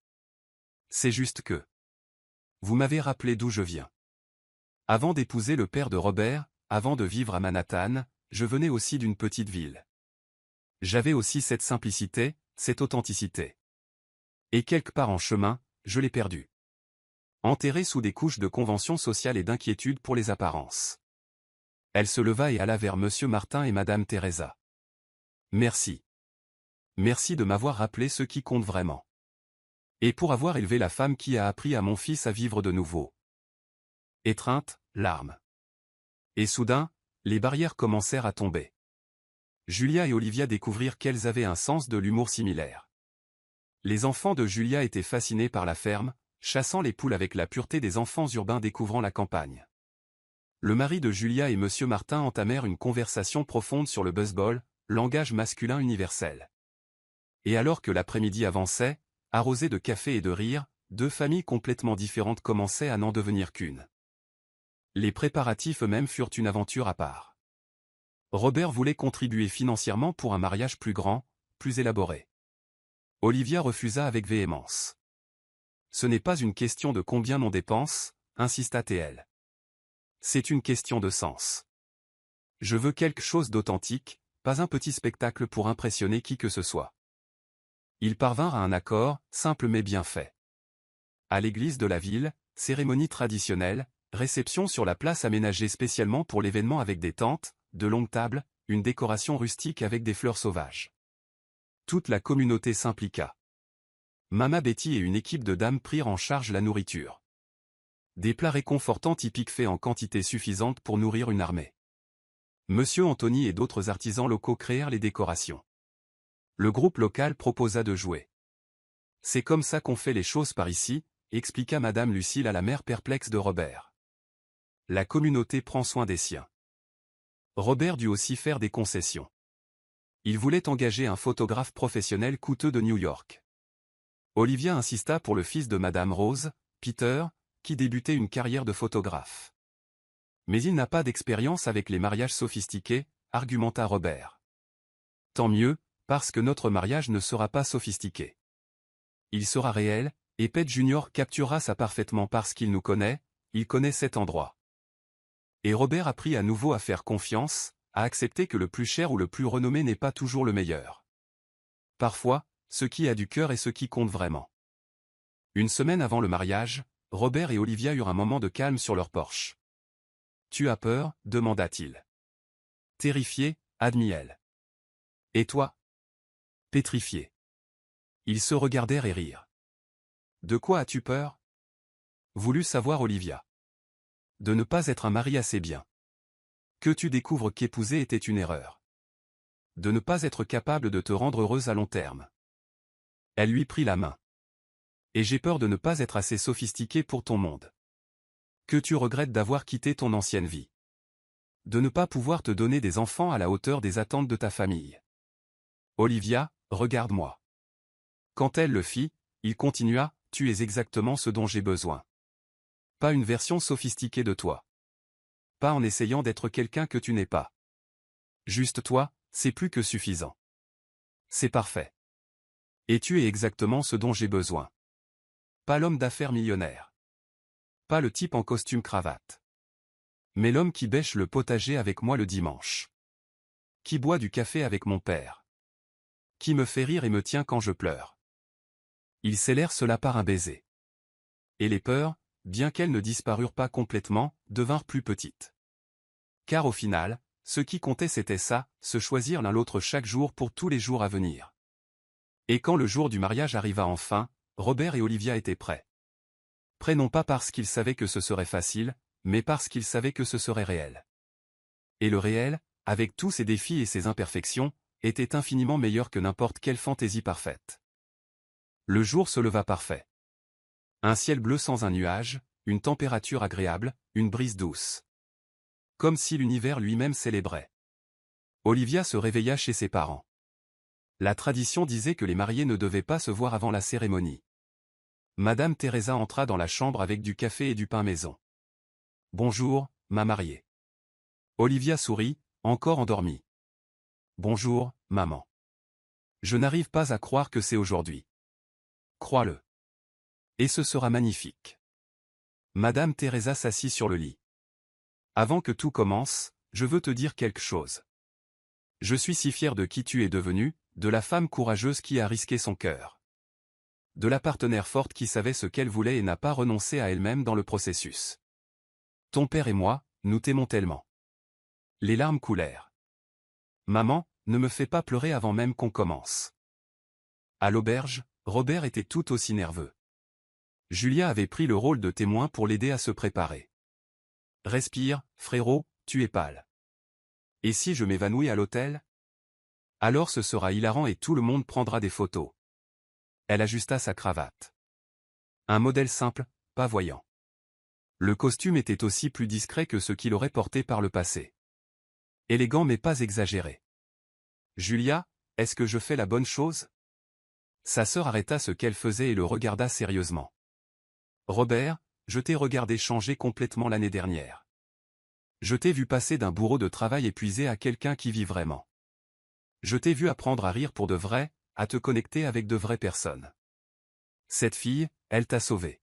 C'est juste que... Vous m'avez rappelé d'où je viens. Avant d'épouser le père de Robert, avant de vivre à Manhattan, je venais aussi d'une petite ville. J'avais aussi cette simplicité, cette authenticité. Et quelque part en chemin, je l'ai perdue. Enterrée sous des couches de conventions sociales et d'inquiétude pour les apparences. » Elle se leva et alla vers Monsieur Martin et Madame Teresa. « Merci. Merci de m'avoir rappelé ce qui compte vraiment. Et pour avoir élevé la femme qui a appris à mon fils à vivre de nouveau. » Étreinte, larmes. Et soudain, les barrières commencèrent à tomber. Julia et Olivia découvrirent qu'elles avaient un sens de l'humour similaire. Les enfants de Julia étaient fascinés par la ferme, chassant les poules avec la pureté des enfants urbains découvrant la campagne. Le mari de Julia et Monsieur Martin entamèrent une conversation profonde sur le baseball, langage masculin universel. Et alors que l'après-midi avançait, arrosé de café et de rire, deux familles complètement différentes commençaient à n'en devenir qu'une. Les préparatifs eux-mêmes furent une aventure à part. Robert voulait contribuer financièrement pour un mariage plus grand, plus élaboré. Olivia refusa avec véhémence. « Ce n'est pas une question de combien on dépense, » insista-t-elle. « C'est une question de sens. Je veux quelque chose d'authentique, pas un petit spectacle pour impressionner qui que ce soit. » Ils parvinrent à un accord, simple mais bien fait. À l'église de la ville, cérémonie traditionnelle, réception sur la place aménagée spécialement pour l'événement avec des tentes, de longues tables, une décoration rustique avec des fleurs sauvages. Toute la communauté s'impliqua. Mama Betty et une équipe de dames prirent en charge la nourriture. Des plats réconfortants typiques faits en quantité suffisante pour nourrir une armée. Monsieur Anthony et d'autres artisans locaux créèrent les décorations. Le groupe local proposa de jouer. « C'est comme ça qu'on fait les choses par ici », expliqua Madame Lucille à la mère perplexe de Robert. La communauté prend soin des siens. Robert dut aussi faire des concessions. Il voulait engager un photographe professionnel coûteux de New York. Olivia insista pour le fils de Madame Rose, Peter, qui débutait une carrière de photographe. Mais il n'a pas d'expérience avec les mariages sophistiqués, argumenta Robert. Tant mieux, parce que notre mariage ne sera pas sophistiqué. Il sera réel, et Pete Junior capturera ça parfaitement parce qu'il nous connaît, il connaît cet endroit. Et Robert apprit à nouveau à faire confiance, à accepter que le plus cher ou le plus renommé n'est pas toujours le meilleur. Parfois, ce qui a du cœur est ce qui compte vraiment. Une semaine avant le mariage, Robert et Olivia eurent un moment de calme sur leur porche. « Tu as peur ?» demanda-t-il. Terrifié, admit-elle. « Et toi ?» Pétrifié. Ils se regardèrent et rirent. « De quoi as-tu peur ?» voulut savoir Olivia. « De ne pas être un mari assez bien. Que tu découvres qu'épouser était une erreur. De ne pas être capable de te rendre heureuse à long terme. » Elle lui prit la main. « Et j'ai peur de ne pas être assez sophistiqué pour ton monde. Que tu regrettes d'avoir quitté ton ancienne vie. De ne pas pouvoir te donner des enfants à la hauteur des attentes de ta famille. Olivia, regarde-moi. » Quand elle le fit, il continua, « Tu es exactement ce dont j'ai besoin. Pas une version sophistiquée de toi. Pas en essayant d'être quelqu'un que tu n'es pas. Juste toi, c'est plus que suffisant. C'est parfait. Et tu es exactement ce dont j'ai besoin. Pas l'homme d'affaires millionnaire. Pas le type en costume cravate. Mais l'homme qui bêche le potager avec moi le dimanche. Qui boit du café avec mon père. Qui me fait rire et me tient quand je pleure. » Ils scellèrent cela par un baiser. Et les peurs, bien qu'elles ne disparurent pas complètement, devinrent plus petites. Car au final, ce qui comptait c'était ça, se choisir l'un l'autre chaque jour pour tous les jours à venir. Et quand le jour du mariage arriva enfin, Robert et Olivia étaient prêts. Prêts non pas parce qu'ils savaient que ce serait facile, mais parce qu'ils savaient que ce serait réel. Et le réel, avec tous ses défis et ses imperfections, était infiniment meilleur que n'importe quelle fantaisie parfaite. Le jour se leva parfait. Un ciel bleu sans un nuage, une température agréable, une brise douce. Comme si l'univers lui-même célébrait. Olivia se réveilla chez ses parents. La tradition disait que les mariés ne devaient pas se voir avant la cérémonie. Madame Teresa entra dans la chambre avec du café et du pain maison. « Bonjour, ma mariée. » Olivia sourit, encore endormie. « Bonjour, maman. Je n'arrive pas à croire que c'est aujourd'hui. » « Crois-le. Et ce sera magnifique. » Madame Teresa s'assit sur le lit. « Avant que tout commence, je veux te dire quelque chose. Je suis si fier de qui tu es devenue, de la femme courageuse qui a risqué son cœur. De la partenaire forte qui savait ce qu'elle voulait et n'a pas renoncé à elle-même dans le processus. Ton père et moi, nous t'aimons tellement. » Les larmes coulèrent. « Maman, ne me fais pas pleurer avant même qu'on commence. » À l'auberge, Robert était tout aussi nerveux. Julia avait pris le rôle de témoin pour l'aider à se préparer. « Respire, frérot, tu es pâle. Et si je m'évanouis à l'hôtel? Alors ce sera hilarant et tout le monde prendra des photos. » Elle ajusta sa cravate. Un modèle simple, pas voyant. Le costume était aussi plus discret que ce qu'il aurait porté par le passé. Élégant mais pas exagéré. « Julia, est-ce que je fais la bonne chose? » Sa sœur arrêta ce qu'elle faisait et le regarda sérieusement. « Robert, je t'ai regardé changer complètement l'année dernière. Je t'ai vu passer d'un bourreau de travail épuisé à quelqu'un qui vit vraiment. Je t'ai vu apprendre à rire pour de vrai, à te connecter avec de vraies personnes. Cette fille, elle t'a sauvé.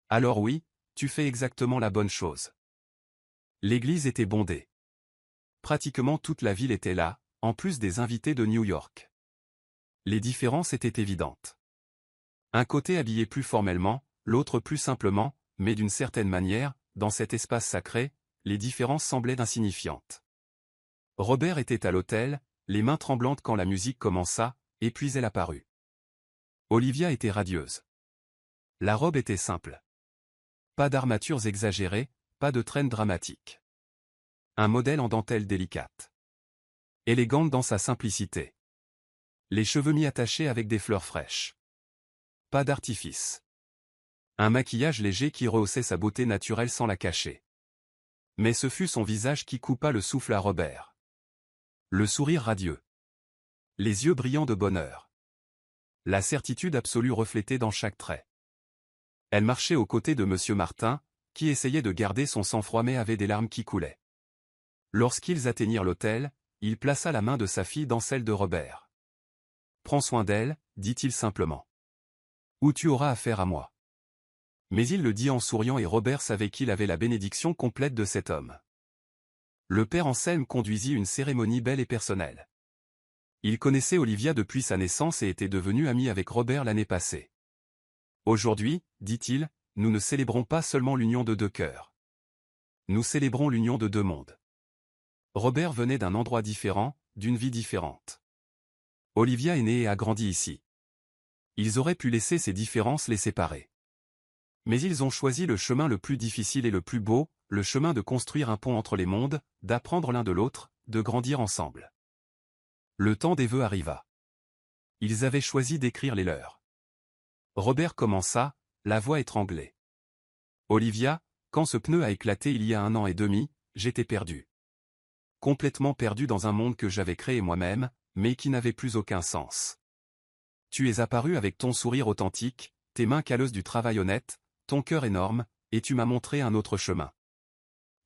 Alors oui, tu fais exactement la bonne chose. » L'église était bondée. Pratiquement toute la ville était là, en plus des invités de New York. Les différences étaient évidentes. Un côté habillé plus formellement, l'autre plus simplement, mais d'une certaine manière, dans cet espace sacré, les différences semblaient insignifiantes. Robert était à l'autel, les mains tremblantes quand la musique commença, et puis elle apparut. Olivia était radieuse. La robe était simple. Pas d'armatures exagérées, pas de traîne dramatique. Un modèle en dentelle délicate. Élégante dans sa simplicité. Les cheveux mi-attachés avec des fleurs fraîches. Pas d'artifice. Un maquillage léger qui rehaussait sa beauté naturelle sans la cacher. Mais ce fut son visage qui coupa le souffle à Robert. Le sourire radieux. Les yeux brillants de bonheur. La certitude absolue reflétée dans chaque trait. Elle marchait aux côtés de M. Martin, qui essayait de garder son sang-froid mais avait des larmes qui coulaient. Lorsqu'ils atteignirent l'hôtel, il plaça la main de sa fille dans celle de Robert. « Prends soin d'elle, dit-il simplement. Ou tu auras affaire à moi. » Mais il le dit en souriant et Robert savait qu'il avait la bénédiction complète de cet homme. Le père Anselme conduisit une cérémonie belle et personnelle. Il connaissait Olivia depuis sa naissance et était devenu ami avec Robert l'année passée. Aujourd'hui, dit-il, nous ne célébrons pas seulement l'union de deux cœurs. Nous célébrons l'union de deux mondes. Robert venait d'un endroit différent, d'une vie différente. Olivia est née et a grandi ici. Ils auraient pu laisser ces différences les séparer. Mais ils ont choisi le chemin le plus difficile et le plus beau, le chemin de construire un pont entre les mondes, d'apprendre l'un de l'autre, de grandir ensemble. Le temps des vœux arriva. Ils avaient choisi d'écrire les leurs. Robert commença, la voix étranglée. Olivia, quand ce pneu a éclaté il y a 1 an et demi, j'étais perdu. Complètement perdu dans un monde que j'avais créé moi-même, mais qui n'avait plus aucun sens. Tu es apparu avec ton sourire authentique, tes mains calleuses du travail honnête, ton cœur énorme, et tu m'as montré un autre chemin.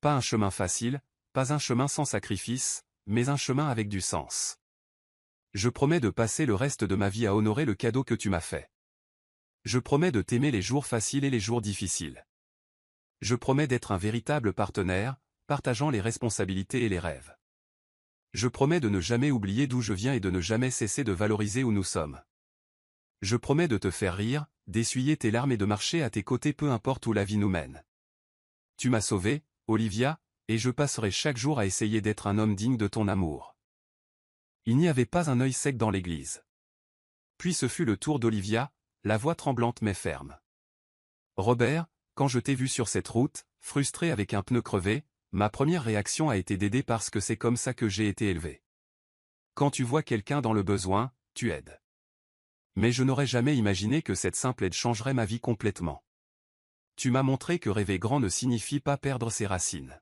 Pas un chemin facile, pas un chemin sans sacrifice, mais un chemin avec du sens. Je promets de passer le reste de ma vie à honorer le cadeau que tu m'as fait. Je promets de t'aimer les jours faciles et les jours difficiles. Je promets d'être un véritable partenaire, partageant les responsabilités et les rêves. Je promets de ne jamais oublier d'où je viens et de ne jamais cesser de valoriser où nous sommes. Je promets de te faire rire, d'essuyer tes larmes et de marcher à tes côtés peu importe où la vie nous mène. Tu m'as sauvé, Olivia, et je passerai chaque jour à essayer d'être un homme digne de ton amour. Il n'y avait pas un œil sec dans l'église. Puis ce fut le tour d'Olivia, la voix tremblante mais ferme. Robert, quand je t'ai vu sur cette route, frustré avec un pneu crevé, ma première réaction a été d'aider parce que c'est comme ça que j'ai été élevé. Quand tu vois quelqu'un dans le besoin, tu aides. Mais je n'aurais jamais imaginé que cette simple aide changerait ma vie complètement. Tu m'as montré que rêver grand ne signifie pas perdre ses racines.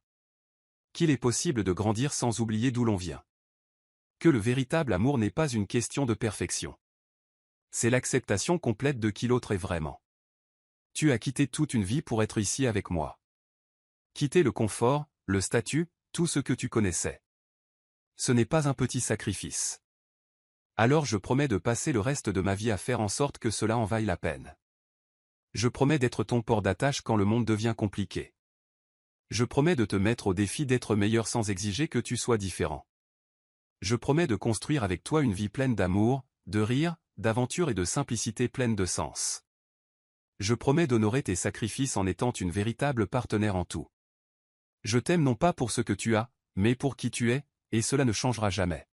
Qu'il est possible de grandir sans oublier d'où l'on vient. Que le véritable amour n'est pas une question de perfection. C'est l'acceptation complète de qui l'autre est vraiment. Tu as quitté toute une vie pour être ici avec moi. Quitter le confort, le statut, tout ce que tu connaissais. Ce n'est pas un petit sacrifice. Alors je promets de passer le reste de ma vie à faire en sorte que cela en vaille la peine. Je promets d'être ton port d'attache quand le monde devient compliqué. Je promets de te mettre au défi d'être meilleur sans exiger que tu sois différent. Je promets de construire avec toi une vie pleine d'amour, de rire, d'aventure et de simplicité pleine de sens. Je promets d'honorer tes sacrifices en étant une véritable partenaire en tout. Je t'aime non pas pour ce que tu as, mais pour qui tu es, et cela ne changera jamais.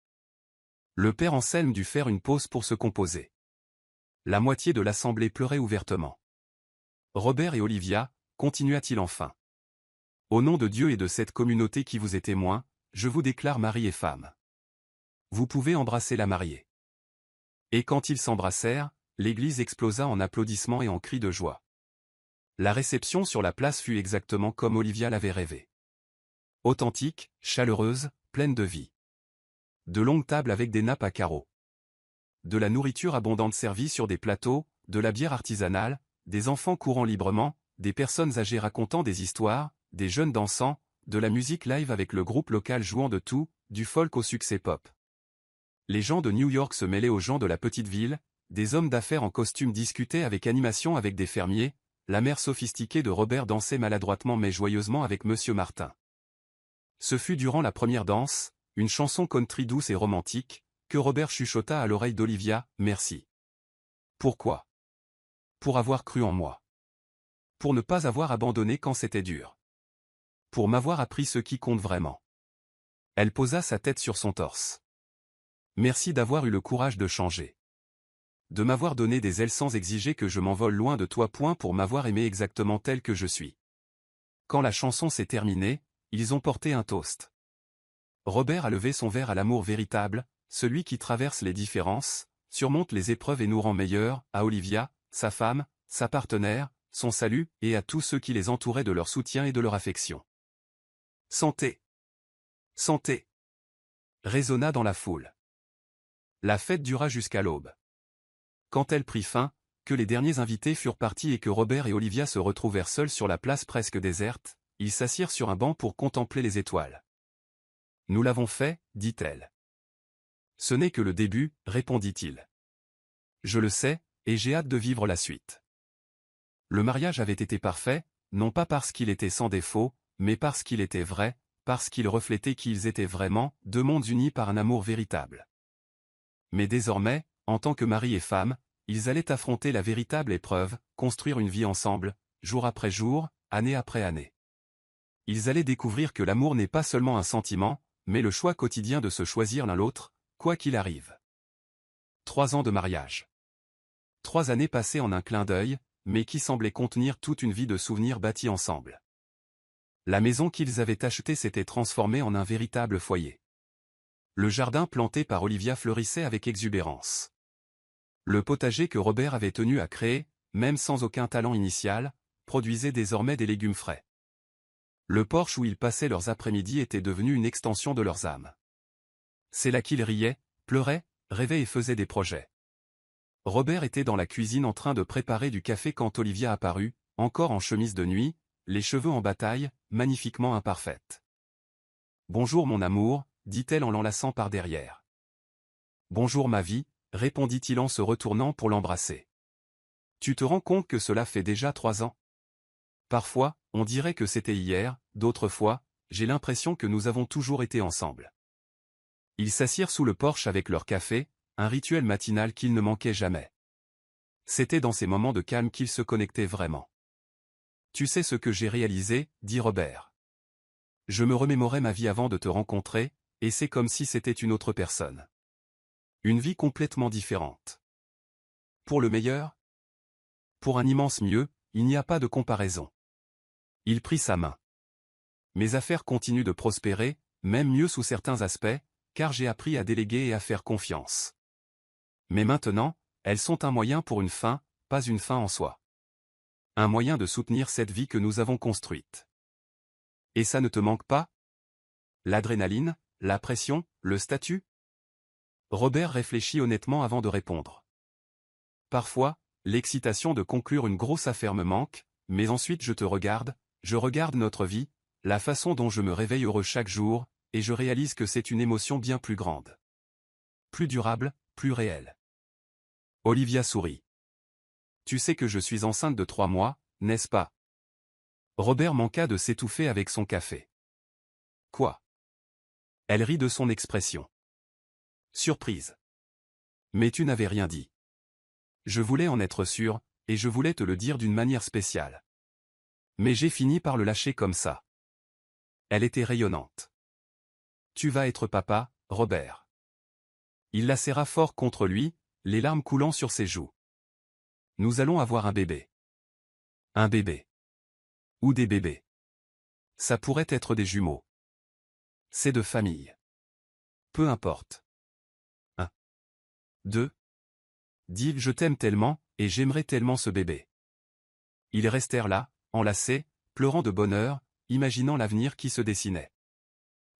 Le père Anselme dut faire une pause pour se composer. La moitié de l'assemblée pleurait ouvertement. Robert et Olivia, continua-t-il enfin. Au nom de Dieu et de cette communauté qui vous est témoin, je vous déclare mari et femme. Vous pouvez embrasser la mariée. Et quand ils s'embrassèrent, l'église explosa en applaudissements et en cris de joie. La réception sur la place fut exactement comme Olivia l'avait rêvé. Authentique, chaleureuse, pleine de vie. De longues tables avec des nappes à carreaux. De la nourriture abondante servie sur des plateaux, de la bière artisanale, des enfants courant librement, des personnes âgées racontant des histoires, des jeunes dansant, de la musique live avec le groupe local jouant de tout, du folk au succès pop. Les gens de New York se mêlaient aux gens de la petite ville, des hommes d'affaires en costume discutaient avec animation avec des fermiers, la mère sophistiquée de Robert dansait maladroitement mais joyeusement avec Monsieur Martin. Ce fut durant la première danse, une chanson country douce et romantique, que Robert chuchota à l'oreille d'Olivia, « Merci. » Pourquoi? Pour avoir cru en moi. Pour ne pas avoir abandonné quand c'était dur. Pour m'avoir appris ce qui compte vraiment. Elle posa sa tête sur son torse. Merci d'avoir eu le courage de changer. De m'avoir donné des ailes sans exiger que je m'envole loin de toi. Point pour m'avoir aimé exactement tel que je suis. Quand la chanson s'est terminée, ils ont porté un toast. Robert a levé son verre à l'amour véritable, celui qui traverse les différences, surmonte les épreuves et nous rend meilleurs, à Olivia, sa femme, sa partenaire, son salut, et à tous ceux qui les entouraient de leur soutien et de leur affection. Santé! Santé! Résonna dans la foule. La fête dura jusqu'à l'aube. quand elle prit fin, que les derniers invités furent partis et que Robert et Olivia se retrouvèrent seuls sur la place presque déserte, ils s'assirent sur un banc pour contempler les étoiles. « Nous l'avons fait, dit-elle. »« Ce n'est que le début, répondit-il. »« Je le sais, et j'ai hâte de vivre la suite. » Le mariage avait été parfait, non pas parce qu'il était sans défaut, mais parce qu'il était vrai, parce qu'il reflétait qu'ils étaient vraiment deux mondes unis par un amour véritable. Mais désormais, en tant que mari et femme, ils allaient affronter la véritable épreuve, construire une vie ensemble, jour après jour, année après année. Ils allaient découvrir que l'amour n'est pas seulement un sentiment, mais le choix quotidien de se choisir l'un l'autre, quoi qu'il arrive. 3 ans de mariage. 3 années passées en un clin d'œil, mais qui semblaient contenir toute une vie de souvenirs bâtis ensemble. La maison qu'ils avaient achetée s'était transformée en un véritable foyer. Le jardin planté par Olivia fleurissait avec exubérance. Le potager que Robert avait tenu à créer, même sans aucun talent initial, produisait désormais des légumes frais. Le porche où ils passaient leurs après-midi était devenu une extension de leurs âmes. C'est là qu'ils riaient, pleuraient, rêvaient et faisaient des projets. Robert était dans la cuisine en train de préparer du café quand Olivia apparut, encore en chemise de nuit, les cheveux en bataille, magnifiquement imparfaite. « Bonjour mon amour », dit-elle en l'enlaçant par derrière. « Bonjour ma vie », répondit-il en se retournant pour l'embrasser. « Tu te rends compte que cela fait déjà 3 ans ? Parfois, on dirait que c'était hier, d'autres fois, j'ai l'impression que nous avons toujours été ensemble. » Ils s'assirent sous le porche avec leur café, un rituel matinal qu'ils ne manquaient jamais. C'était dans ces moments de calme qu'ils se connectaient vraiment. « Tu sais ce que j'ai réalisé, » dit Robert. « Je me remémorais ma vie avant de te rencontrer, et c'est comme si c'était une autre personne. Une vie complètement différente. Pour le meilleur ? Pour un immense mieux, il n'y a pas de comparaison. » Il prit sa main. « Mes affaires continuent de prospérer, même mieux sous certains aspects, car j'ai appris à déléguer et à faire confiance. Mais maintenant, elles sont un moyen pour une fin, pas une fin en soi. Un moyen de soutenir cette vie que nous avons construite. Et ça ne te manque pas ? L'adrénaline, la pression, le statut ? » Robert réfléchit honnêtement avant de répondre. « Parfois, l'excitation de conclure une grosse affaire me manque, mais ensuite je regarde notre vie, la façon dont je me réveille heureux chaque jour, et je réalise que c'est une émotion bien plus grande. Plus durable, plus réelle. » Olivia sourit. « Tu sais que je suis enceinte de 3 mois, n'est-ce pas ? » Robert manqua de s'étouffer avec son café. « Quoi ? » Elle rit de son expression. Surprise. « Mais tu n'avais rien dit. Je voulais en être sûr, et je voulais te le dire d'une manière spéciale. Mais j'ai fini par le lâcher comme ça. » Elle était rayonnante. « Tu vas être papa, Robert. » Il la serra fort contre lui, les larmes coulant sur ses joues. « Nous allons avoir un bébé. » Un bébé. Ou des bébés. Ça pourrait être des jumeaux. C'est de famille. Peu importe. 1. 2. Dis, je t'aime tellement, et j'aimerais tellement ce bébé. Ils restèrent là, enlacés, pleurant de bonheur, imaginant l'avenir qui se dessinait.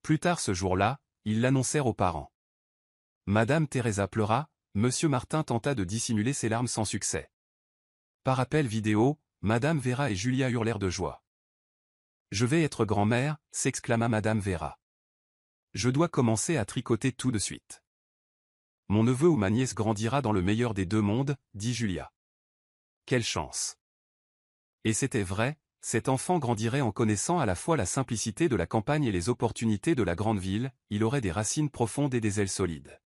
Plus tard ce jour-là, ils l'annoncèrent aux parents. Madame Teresa pleura, Monsieur Martin tenta de dissimuler ses larmes sans succès. Par appel vidéo, Madame Vera et Julia hurlèrent de joie. « Je vais être grand-mère » s'exclama Madame Vera. « Je dois commencer à tricoter tout de suite. »« Mon neveu ou ma nièce grandira dans le meilleur des 2 mondes, » dit Julia. « Quelle chance !» Et c'était vrai, cet enfant grandirait en connaissant à la fois la simplicité de la campagne et les opportunités de la grande ville, il aurait des racines profondes et des ailes solides.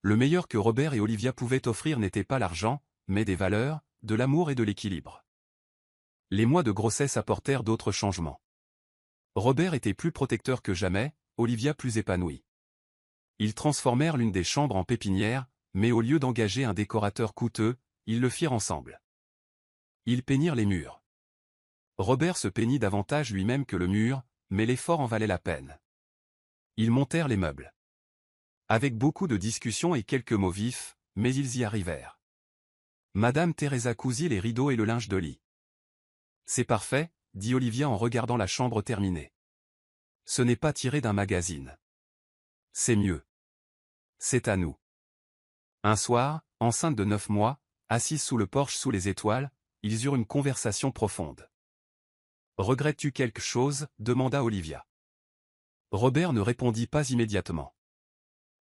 Le meilleur que Robert et Olivia pouvaient offrir n'était pas l'argent, mais des valeurs, de l'amour et de l'équilibre. Les mois de grossesse apportèrent d'autres changements. Robert était plus protecteur que jamais, Olivia plus épanouie. Ils transformèrent l'une des chambres en pépinière, mais au lieu d'engager un décorateur coûteux, ils le firent ensemble. Ils peignirent les murs. Robert se peignit davantage lui-même que le mur, mais l'effort en valait la peine. Ils montèrent les meubles. Avec beaucoup de discussions et quelques mots vifs, mais ils y arrivèrent. Madame Teresa cousit les rideaux et le linge de lit. « C'est parfait, » dit Olivia en regardant la chambre terminée. « Ce n'est pas tiré d'un magazine. C'est mieux. C'est à nous. » Un soir, enceinte de 9 mois, assise sous le porche sous les étoiles, ils eurent une conversation profonde. « Regrettes-tu quelque chose » demanda Olivia. Robert ne répondit pas immédiatement.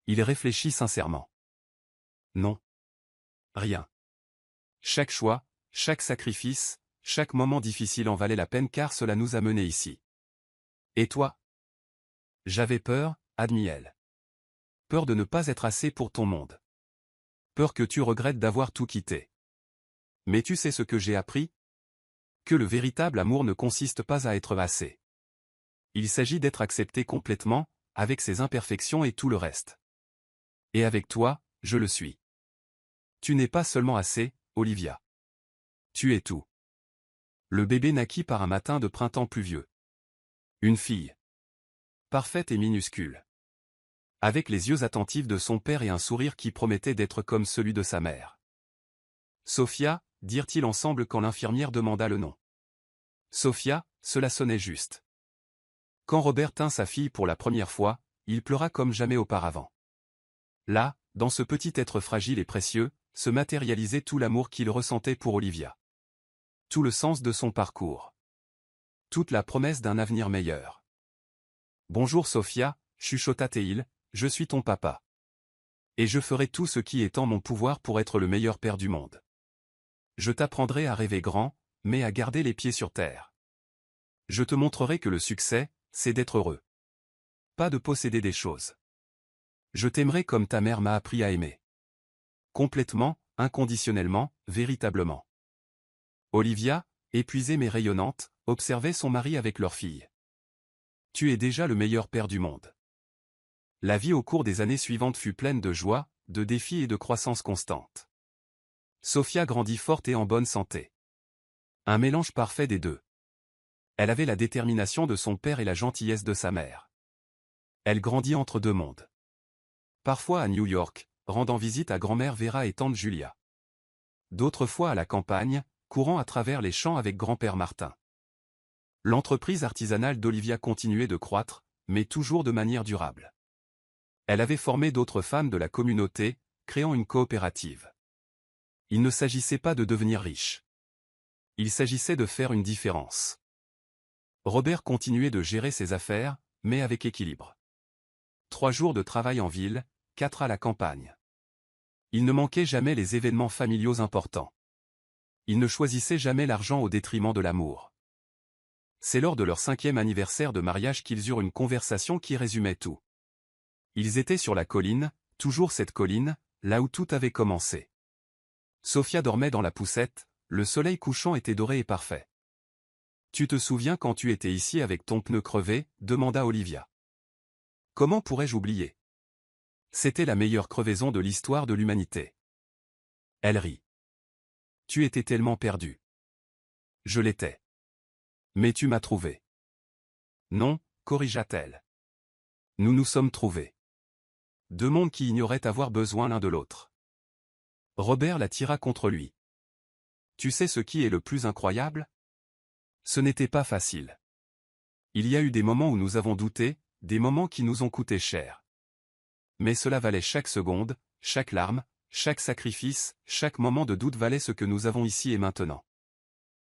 Il réfléchit sincèrement. Non. Rien. Chaque choix, chaque sacrifice, chaque moment difficile en valait la peine car cela nous a menés ici. Et toi? J'avais peur, admit elle. Peur de ne pas être assez pour ton monde. Peur que tu regrettes d'avoir tout quitté. Mais tu sais ce que j'ai appris? Que le véritable amour ne consiste pas à être assez. Il s'agit d'être accepté complètement, avec ses imperfections et tout le reste. Et avec toi, je le suis. Tu n'es pas seulement assez, Olivia. Tu es tout. Le bébé naquit par un matin de printemps pluvieux. Une fille. Parfaite et minuscule. Avec les yeux attentifs de son père et un sourire qui promettait d'être comme celui de sa mère. Sophia, dirent-ils ensemble quand l'infirmière demanda le nom. Sophia, cela sonnait juste. Quand Robert tint sa fille pour la première fois, il pleura comme jamais auparavant. Là, dans ce petit être fragile et précieux, se matérialisait tout l'amour qu'il ressentait pour Olivia. Tout le sens de son parcours. Toute la promesse d'un avenir meilleur. « Bonjour Sophia » chuchota Théil, « je suis ton papa. Et je ferai tout ce qui est en mon pouvoir pour être le meilleur père du monde. Je t'apprendrai à rêver grand, mais à garder les pieds sur terre. Je te montrerai que le succès, c'est d'être heureux. Pas de posséder des choses. Je t'aimerai comme ta mère m'a appris à aimer. Complètement, inconditionnellement, véritablement. » Olivia, épuisée mais rayonnante, observait son mari avec leur fille. « Tu es déjà le meilleur père du monde. » La vie au cours des années suivantes fut pleine de joie, de défis et de croissance constante. Sophia grandit forte et en bonne santé. Un mélange parfait des deux. Elle avait la détermination de son père et la gentillesse de sa mère. Elle grandit entre deux mondes. Parfois à New York, rendant visite à grand-mère Vera et tante Julia. D'autres fois à la campagne, courant à travers les champs avec grand-père Martin. L'entreprise artisanale d'Olivia continuait de croître, mais toujours de manière durable. Elle avait formé d'autres femmes de la communauté, créant une coopérative. Il ne s'agissait pas de devenir riche. Il s'agissait de faire une différence. Robert continuait de gérer ses affaires, mais avec équilibre. 3 jours de travail en ville, 4 à la campagne. Il ne manquait jamais les événements familiaux importants. Il ne choisissait jamais l'argent au détriment de l'amour. C'est lors de leur 5e anniversaire de mariage qu'ils eurent une conversation qui résumait tout. Ils étaient sur la colline, toujours cette colline, là où tout avait commencé. Sophia dormait dans la poussette, le soleil couchant était doré et parfait. « Tu te souviens quand tu étais ici avec ton pneu crevé » demanda Olivia. « Comment pourrais-je oublier ? C'était la meilleure crevaison de l'histoire de l'humanité. » Elle rit. « Tu étais tellement perdu. » « Je l'étais. Mais tu m'as trouvé. »« Non, » corrigea-t-elle. « Nous nous sommes trouvés. 2 mondes qui ignoraient avoir besoin l'un de l'autre. » Robert la tira contre lui. « Tu sais ce qui est le plus incroyable ? Ce n'était pas facile. Il y a eu des moments où nous avons douté, des moments qui nous ont coûté cher. Mais cela valait chaque seconde, chaque larme, chaque sacrifice, chaque moment de doute valait ce que nous avons ici et maintenant.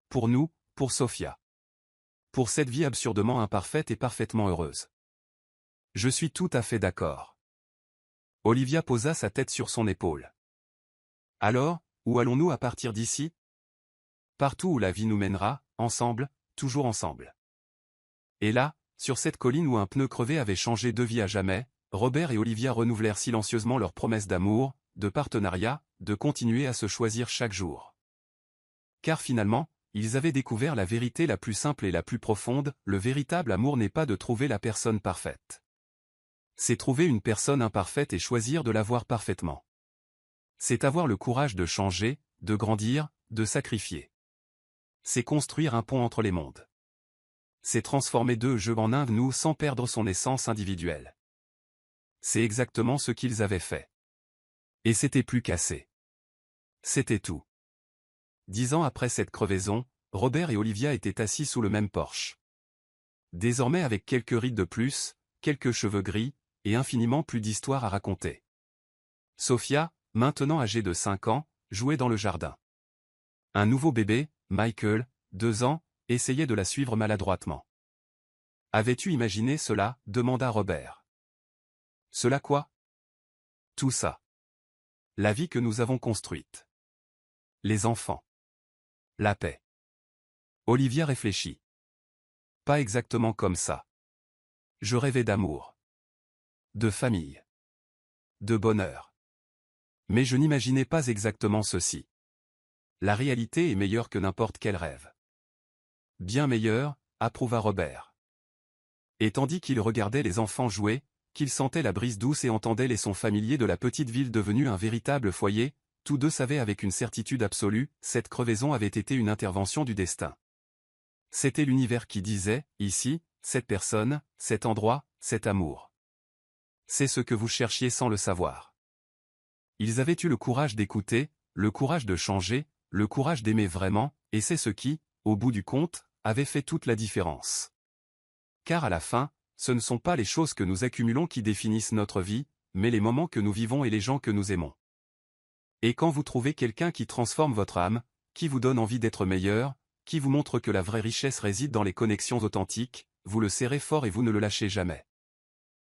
Pour nous, pour Sophia. Pour cette vie absurdement imparfaite et parfaitement heureuse. Je suis tout à fait d'accord. » Olivia posa sa tête sur son épaule. « Alors, où allons-nous à partir d'ici ? Partout où la vie nous mènera, ensemble, toujours ensemble. » Et là, sur cette colline où un pneu crevé avait changé 2 vies à jamais, Robert et Olivia renouvelèrent silencieusement leurs promesses d'amour, de partenariat, de continuer à se choisir chaque jour. Car finalement, ils avaient découvert la vérité la plus simple et la plus profonde, le véritable amour n'est pas de trouver la personne parfaite. C'est trouver une personne imparfaite et choisir de la voir parfaitement. C'est avoir le courage de changer, de grandir, de sacrifier. C'est construire un pont entre les mondes. C'est transformer 2 jeux en un nous sans perdre son essence individuelle. C'est exactement ce qu'ils avaient fait. Et c'était plus qu'assez. C'était tout. 10 ans après cette crevaison, Robert et Olivia étaient assis sous le même porche. Désormais avec quelques rides de plus, quelques cheveux gris, et infiniment plus d'histoires à raconter. Sophia, maintenant âgé de 5 ans, jouait dans le jardin. Un nouveau bébé, Michael, 2 ans, essayait de la suivre maladroitement. « Avais-tu imaginé cela ?» demanda Robert. « Cela quoi ?» ?»« Tout ça. La vie que nous avons construite. Les enfants. La paix. » Olivia réfléchit. « Pas exactement comme ça. Je rêvais d'amour. De famille. De bonheur. Mais je n'imaginais pas exactement ceci. La réalité est meilleure que n'importe quel rêve. » « Bien meilleure, » approuva Robert. Et tandis qu'il regardait les enfants jouer, qu'il sentait la brise douce et entendait les sons familiers de la petite ville devenue un véritable foyer, tous deux savaient avec une certitude absolue, cette crevaison avait été une intervention du destin. C'était l'univers qui disait, ici, cette personne, cet endroit, cet amour. C'est ce que vous cherchiez sans le savoir. Ils avaient eu le courage d'écouter, le courage de changer, le courage d'aimer vraiment, et c'est ce qui, au bout du compte, avait fait toute la différence. Car à la fin, ce ne sont pas les choses que nous accumulons qui définissent notre vie, mais les moments que nous vivons et les gens que nous aimons. Et quand vous trouvez quelqu'un qui transforme votre âme, qui vous donne envie d'être meilleur, qui vous montre que la vraie richesse réside dans les connexions authentiques, vous le serrez fort et vous ne le lâchez jamais.